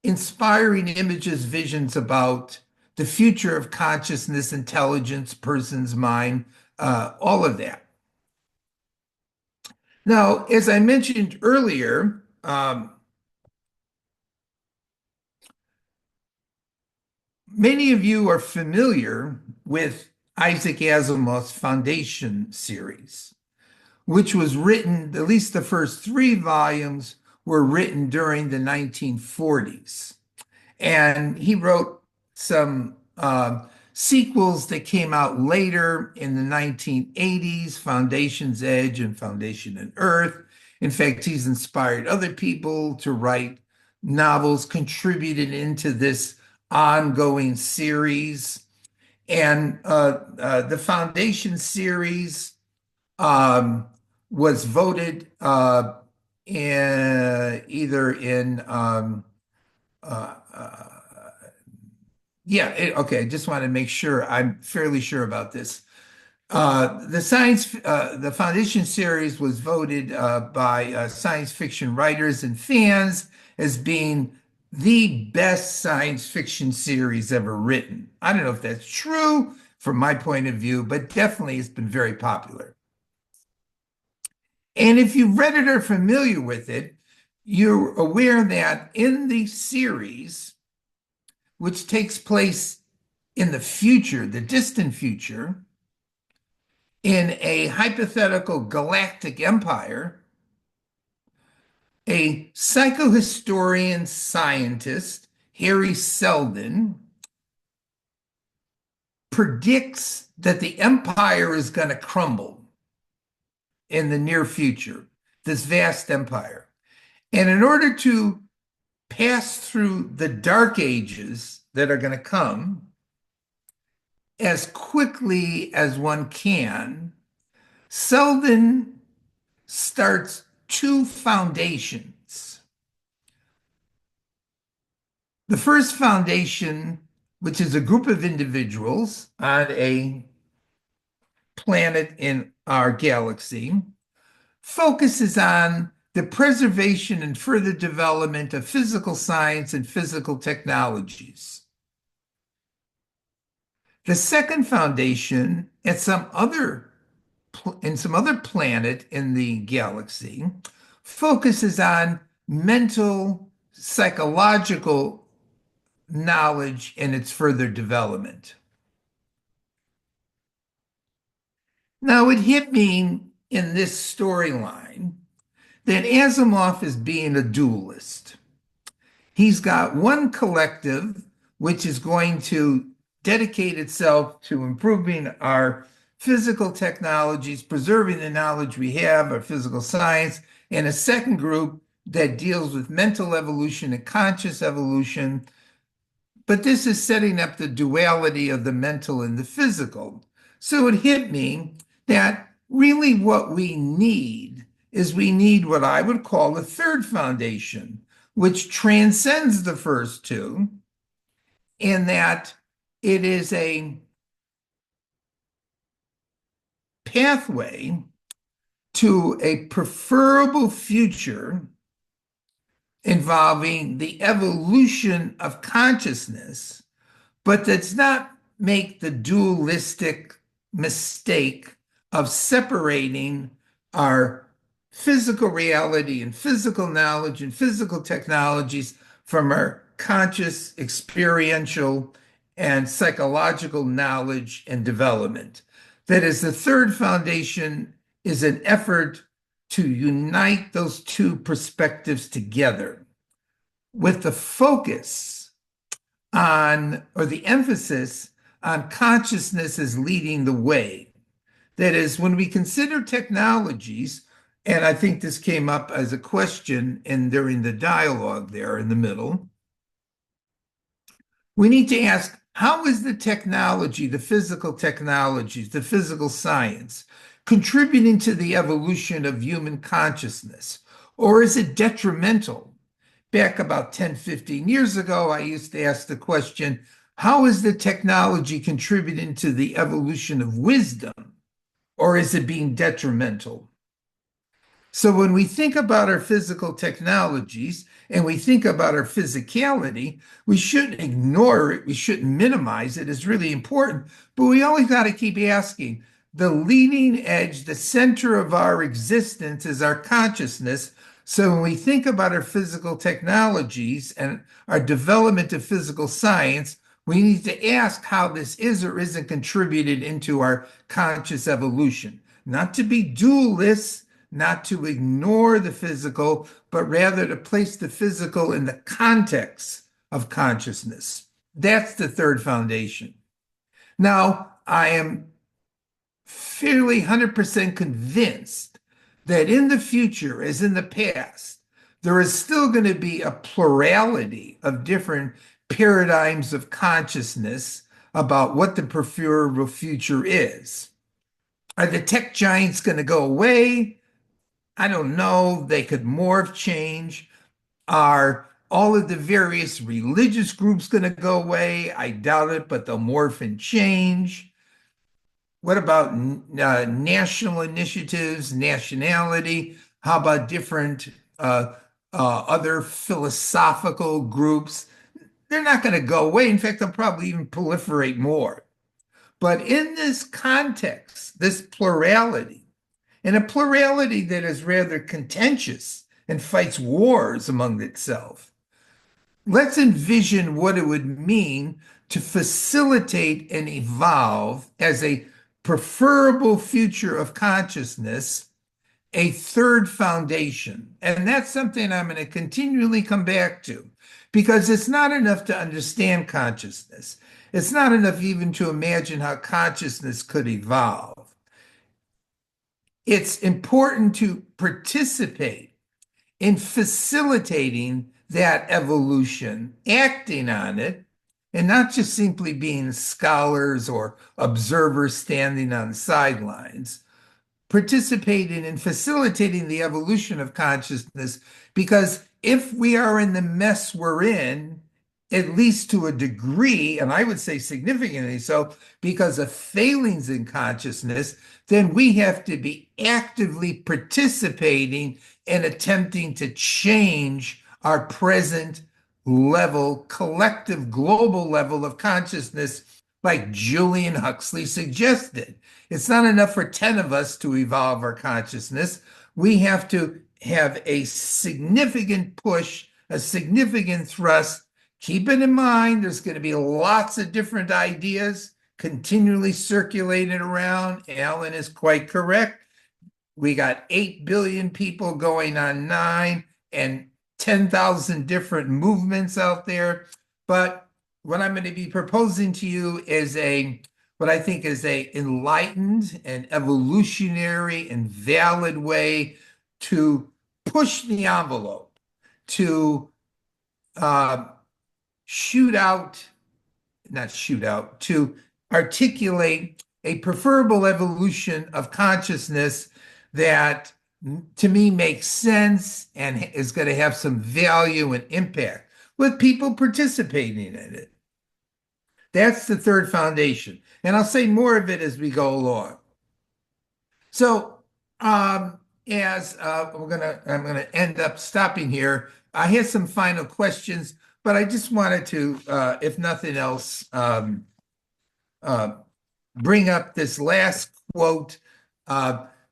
inspiring images, visions about the future of consciousness, intelligence, person's mind, all of that. Now, as I mentioned earlier, many of you are familiar with Isaac Asimov's Foundation series, which was written, at least the first 3 volumes were written during the 1940s. And he wrote some sequels that came out later in the 1980s, Foundation's Edge and Foundation and Earth. In fact, he's inspired other people to write novels, contributed into this ongoing series. And the Foundation series was voted either in okay. I just want to make sure I'm fairly sure about this. The Foundation series was voted by science fiction writers and fans as being the best science fiction series ever written. I don't know if that's true from my point of view, but definitely it's been very popular. And if you've read it or familiar with it, you're aware that in the series, which takes place in the future, the distant future, in a hypothetical galactic empire, a psychohistorian scientist, Harry Seldon, predicts that the empire is going to crumble in the near future, this vast empire. And in order to pass through the dark ages that are going to come as quickly as one can, Selden starts two foundations. The first foundation, which is a group of individuals on a planet in our galaxy, focuses on the preservation and further development of physical science and physical technologies. The second foundation in some other planet in the galaxy focuses on mental, psychological knowledge and its further development. Now, it hit me in this storyline that Asimov is being a dualist. He's got one collective which is going to dedicate itself to improving our physical technologies, preserving the knowledge we have, our physical science, and a second group that deals with mental evolution and conscious evolution. But this is setting up the duality of the mental and the physical. So it hit me that really what we need is we need what I would call a third foundation, which transcends the first two, in that it is a pathway to a preferable future involving the evolution of consciousness, but does not make the dualistic mistake of separating our physical reality and physical knowledge and physical technologies from our conscious, experiential, and psychological knowledge and development. That is, the third foundation is an effort to unite those two perspectives together with the focus on, or the emphasis on, consciousness as leading the way. That is, when we consider technologies, and I think this came up as a question during the dialogue there in the middle, we need to ask, how is the technology, the physical technologies, the physical science, contributing to the evolution of human consciousness? Or is it detrimental? Back about 10, 15 years ago, I used to ask the question, how is the technology contributing to the evolution of wisdom? Or is it being detrimental? So when we think about our physical technologies and we think about our physicality, we shouldn't ignore it. We shouldn't minimize it. It's really important. But we always got to keep asking, the leading edge, the center of our existence is our consciousness. So when we think about our physical technologies and our development of physical science, we need to ask how this is or isn't contributed into our conscious evolution. Not to be dualists, not to ignore the physical, but rather to place the physical in the context of consciousness. That's the third foundation. Now, I am fairly 100% convinced that in the future, as in the past, there is still going to be a plurality of different paradigms of consciousness about what the preferable future is. Are the tech giants going to go away? I don't know. They could morph, change. Are all of the various religious groups going to go away? I doubt it, but they'll morph and change. What about national initiatives, nationality? How about different other philosophical groups? They're not going to go away. In fact, they'll probably even proliferate more. But in this context, this plurality, and a plurality that is rather contentious and fights wars among itself, let's envision what it would mean to facilitate and evolve as a preferable future of consciousness, a third foundation. And that's something I'm going to continually come back to, because it's not enough to understand consciousness. It's not enough even to imagine how consciousness could evolve. It's important to participate in facilitating that evolution, acting on it, and not just simply being scholars or observers standing on the sidelines, participating in facilitating the evolution of consciousness, because if we are in the mess we're in, at least to a degree, and I would say significantly so, because of failings in consciousness, then we have to be actively participating and attempting to change our present level, collective global level of consciousness, like Julian Huxley suggested. It's not enough for 10 of us to evolve our consciousness. We have to have a significant push, a significant thrust. Keep it in mind, there's going to be lots of different ideas continually circulating around. Alan is quite correct. We got 8 billion people going on 9 and 10,000 different movements out there. But what I'm going to be proposing to you is what I think is a enlightened and evolutionary and valid way to push the envelope, to to articulate a preferable evolution of consciousness that to me makes sense and is going to have some value and impact with people participating in it. That's the third foundation. And I'll say more of it as we go along. So as I'm gonna end up stopping here. I had some final questions, but I just wanted to, if nothing else, bring up this last quote.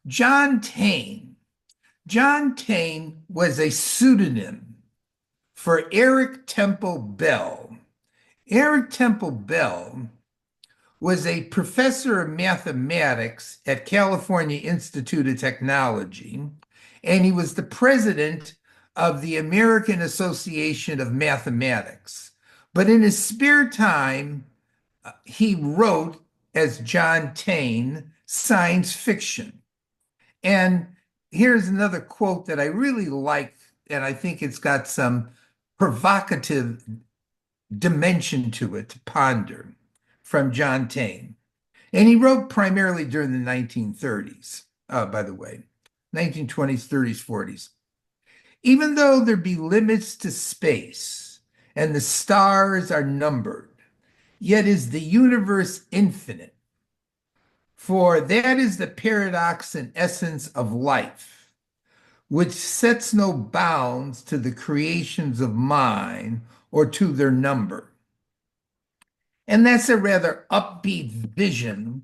John Taine. John Taine was a pseudonym for Eric Temple Bell. Eric Temple Bell was a professor of mathematics at California Institute of Technology, and he was the president of the American Association of Mathematics. But in his spare time, he wrote, as John Taine, science fiction. And here's another quote that I really like, and I think it's got some provocative dimension to it to ponder, from John Taine. And he wrote primarily during the 1930s, by the way, 1920s, 30s, 40s. Even though there be limits to space and the stars are numbered, yet is the universe infinite. For that is the paradox and essence of life, which sets no bounds to the creations of mind or to their number. And that's a rather upbeat vision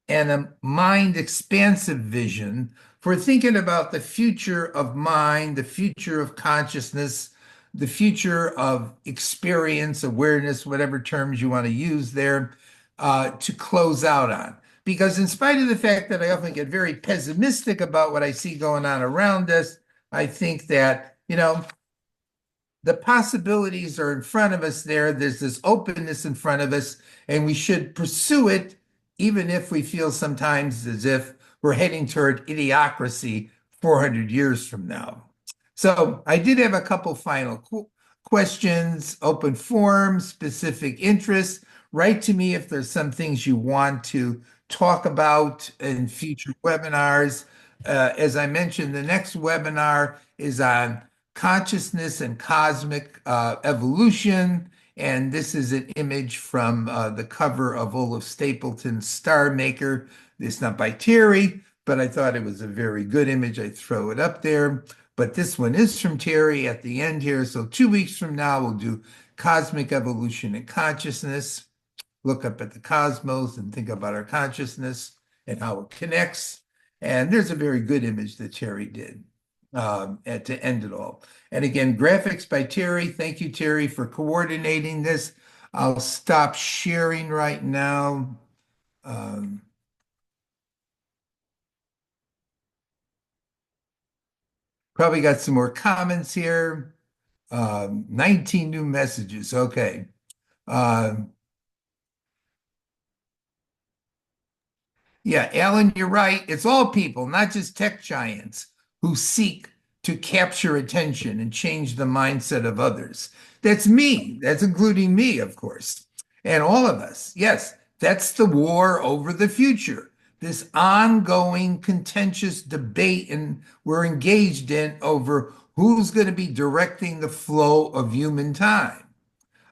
and a mind expansive vision for thinking about the future of mind, the future of consciousness, the future of experience, awareness, whatever terms you want to use there, to close out on. Because in spite of the fact that I often get very pessimistic about what I see going on around us, I think that, the possibilities are in front of us there. There's this openness in front of us, and we should pursue it, even if we feel sometimes as if we're heading toward idiocracy 400 years from now. So I did have a couple final questions, open forum, specific interests. Write to me if there's some things you want to talk about in future webinars. As I mentioned, the next webinar is on consciousness and cosmic evolution. And this is an image from the cover of Olaf Stapleton's Star Maker. It's not by Terry, but I thought it was a very good image. I throw it up there. But this one is from Terry at the end here. So 2 weeks from now, we'll do cosmic evolution and consciousness. Look up at the cosmos and think about our consciousness and how it connects. And there's a very good image that Terry did to end it all. And again, graphics by Terry. Thank you, Terry, for coordinating this. I'll stop sharing right now. Probably got some more comments here. 19 new messages. Okay. Yeah, Alan, you're right. It's all people, not just tech giants, who seek to capture attention and change the mindset of others. That's me. That's including me, of course, and all of us. Yes, that's the war over the future. This ongoing contentious debate and we're engaged in over who's going to be directing the flow of human time.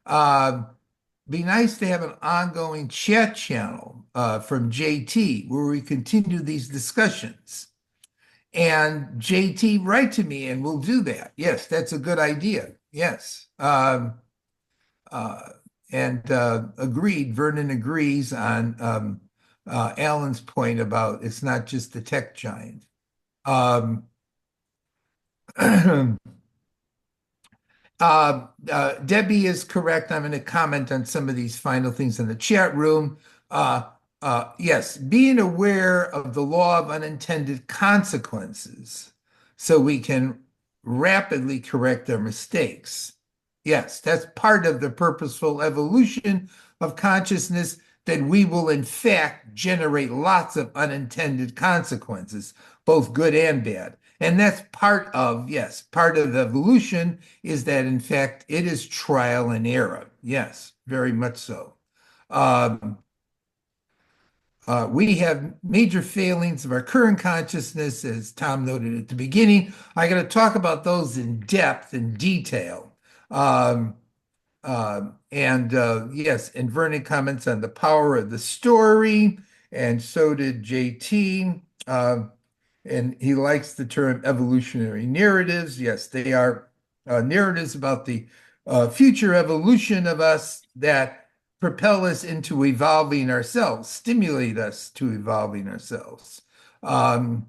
Uh, be nice to have an ongoing chat channel from JT where we continue these discussions. And JT, write to me and we'll do that. Yes, that's a good idea. Yes. Uh, and agreed, Vernon agrees on Alan's point about it's not just the tech giant. Um, Debbie is correct. I'm going to comment on some of these final things in the chat room. Yes, being aware of the law of unintended consequences so we can rapidly correct our mistakes. Yes, that's part of the purposeful evolution of consciousness that we will, in fact, generate lots of unintended consequences, both good and bad. And that's part of, yes, part of the evolution is that, in fact, it is trial and error. Yes, very much so. Um, we have major failings of our current consciousness, as Tom noted at the beginning. I'm going to talk about those in depth and detail. Um, yes, and Vernon comments on the power of the story, and so did JT. And he likes the term evolutionary narratives. Yes, they are narratives about the future evolution of us that propel us into evolving ourselves, stimulate us to evolving ourselves. Um,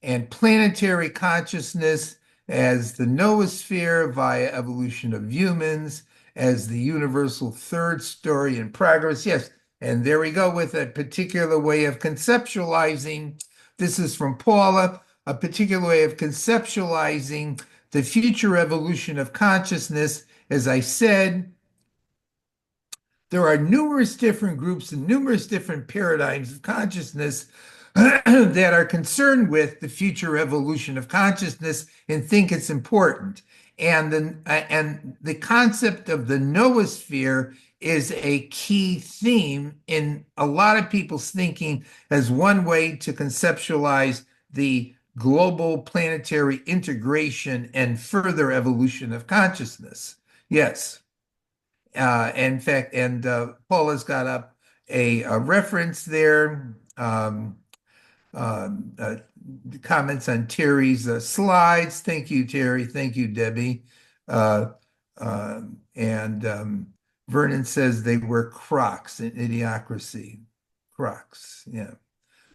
and planetary consciousness as the noosphere via evolution of humans, as the universal third story in progress. Yes, and there we go with a particular way of conceptualizing. This is from Paula, a particular way of conceptualizing the future evolution of consciousness. As I said, there are numerous different groups and numerous different paradigms of consciousness that are concerned with the future evolution of consciousness and think it's important. And the concept of the noosphere is a key theme in a lot of people's thinking as one way to conceptualize the global planetary integration and further evolution of consciousness. Yes. In fact, and Paula's got up a reference there. Um, uh, Comments on Terry's slides. Thank you, Terry. Thank you, Debbie. Uh, and Vernon says they were Crocs in Idiocracy. Crocs, yeah.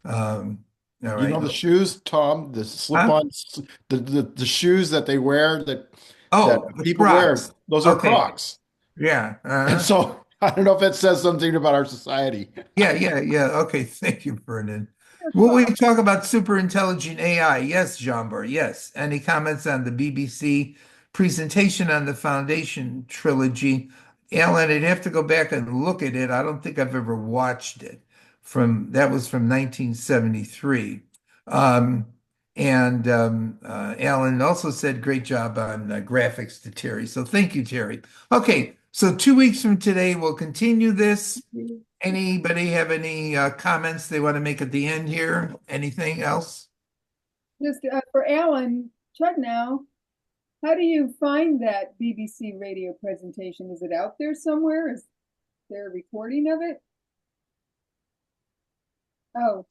All You right. know the shoes, Tom, the Huh? slip-ons, the shoes that they wear that Oh, the people wear, Crocs. those are Okay. Crocs. Yeah. And so I don't know if that says something about our society. Yeah. Okay. Thank you, Vernon. They're Will we fine. talk about super intelligent AI? Yes, Jean-Bar. Yes. Any comments on the BBC presentation on the Foundation trilogy? Alan, I'd have to go back and look at it. I don't think I've ever watched it. That was from 1973. Um, Alan also said great job on graphics to Terry. So thank you, Terry. Okay, so 2 weeks from today, we'll continue this. Anybody have any comments they want to make at the end here? Anything else? Just for Alan, Chuck now, how do you find that BBC radio presentation? Is it out there somewhere? Is there a recording of it? Oh,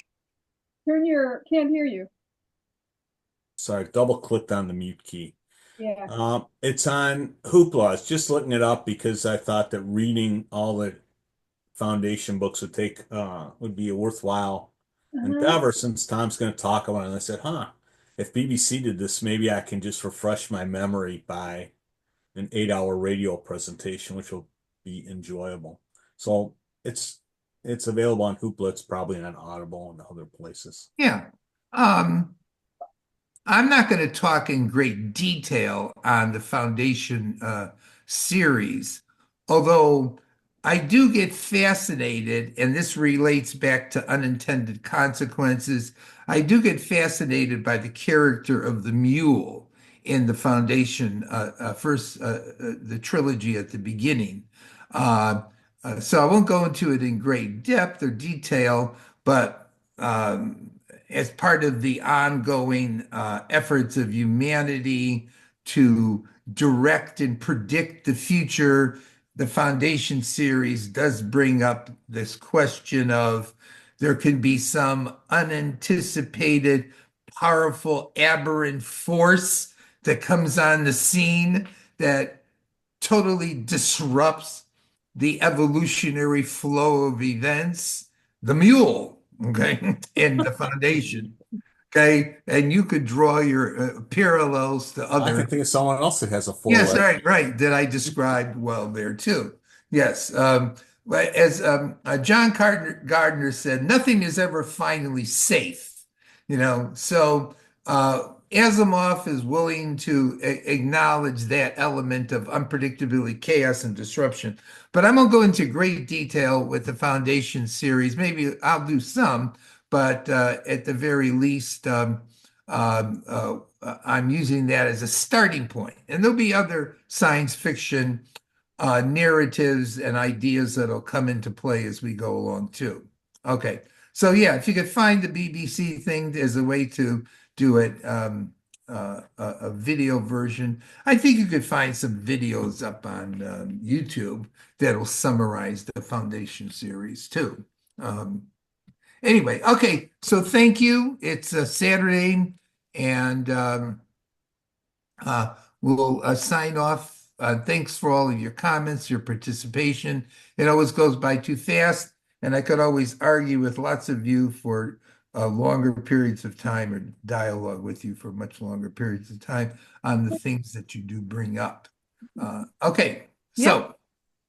can't hear you. Sorry, double clicked on the mute key. Yeah. It's on Hoopla. I was just looking it up because I thought that reading all the foundation books would be a worthwhile endeavor since Tom's going to talk about it. And I said, if BBC did this, maybe I can just refresh my memory by an 8-hour radio presentation, which will be enjoyable. So it's available on Hoopla. It's probably on Audible and other places. Yeah. Um, I'm not going to talk in great detail on the foundation series, although I do get fascinated, and this relates back to unintended consequences. I do get fascinated by the character of the mule in the foundation, the trilogy at the beginning. Uh, so I won't go into it in great depth or detail, but as part of the ongoing efforts of humanity to direct and predict the future, the Foundation series does bring up this question of there can be some unanticipated, powerful, aberrant force that comes on the scene that totally disrupts the evolutionary flow of events, the mule, okay, in the foundation, okay, and you could draw your parallels to I can other. think of someone else that has a four Yes, leg. right, that I described well there too. Yes, but as John Gardner said, nothing is ever finally safe, So Asimov is willing to acknowledge that element of unpredictability, chaos, and disruption. But I'm gonna go into great detail with the Foundation series. Maybe I'll do some, but at the very least, I'm using that as a starting point. And there'll be other science fiction narratives and ideas that'll come into play as we go along too. Okay. So yeah, if you could find the BBC thing as a way to do it, a video version, I think you could find some videos up on YouTube that'll summarize the Foundation series too. Anyway, okay. So thank you. It's a Saturday, and we'll sign off. Thanks for all of your comments, your participation. It always goes by too fast, and I could always argue with lots of you for longer periods of time or dialogue with you for much longer periods of time on the things that you do bring up. Okay, so,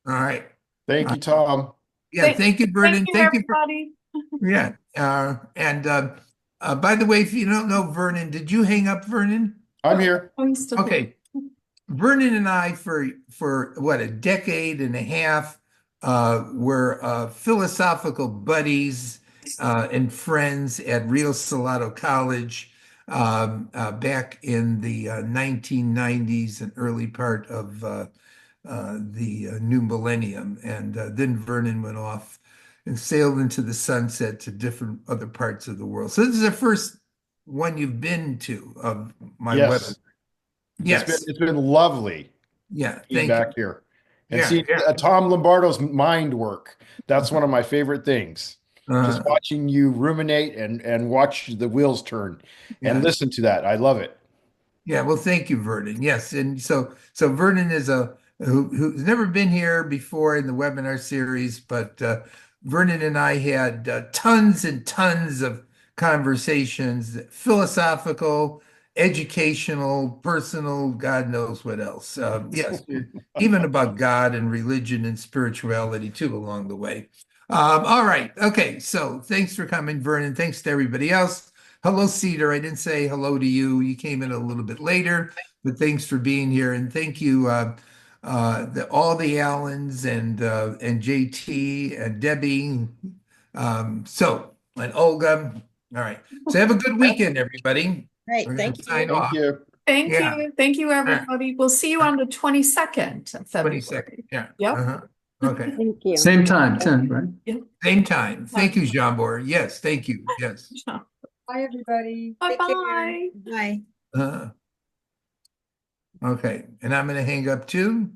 all right. Thank you, Tom. Yeah, thank you, Vernon. Thank you for, everybody. yeah. And by the way, if you don't know Vernon, did you hang up, Vernon? I'm here. Oh, he's still here. Okay. Vernon and I, for what, a decade and a half, were philosophical buddies and friends at Rio Salado College back in the 1990s and early part of the new millennium. And then Vernon went off and sailed into the sunset to different other parts of the world. So this is the first one you've been to of my Yes. webinar. Yes. It's been lovely Yeah. being Thank you. back here and Yeah, seeing yeah. Tom Lombardo's mind work. That's one of my favorite things. Just Uh, watching you ruminate and watch the wheels turn and yeah. listen to that. I love it. Yeah. Well, thank you, Vernon. Yes. And so Vernon is who's never been here before in the webinar series, but Vernon and I had tons and tons of conversations, philosophical, educational, personal, God knows what else. Yes, even about God and religion and spirituality too along the way. All right. Okay. So thanks for coming, Vernon. Thanks to everybody else. Hello, Cedar. I didn't say hello to you. You came in a little bit later, but thanks for being here. And thank you, all the Allens and JT and Debbie. And Olga. All right. So have a good weekend, everybody. Great, We're going thank to you. sign Thank off. you. Thank Yeah. you. Thank you, everybody. We'll see you on the 22nd of February. 22nd. Yeah. Yep. Okay. Thank you. Same time, 10, right? Same time. Thank you, Jean-Bor. Yes, thank you. Yes. Bye, everybody. Take care. Bye-bye. Bye. Okay. And I'm going to hang up too.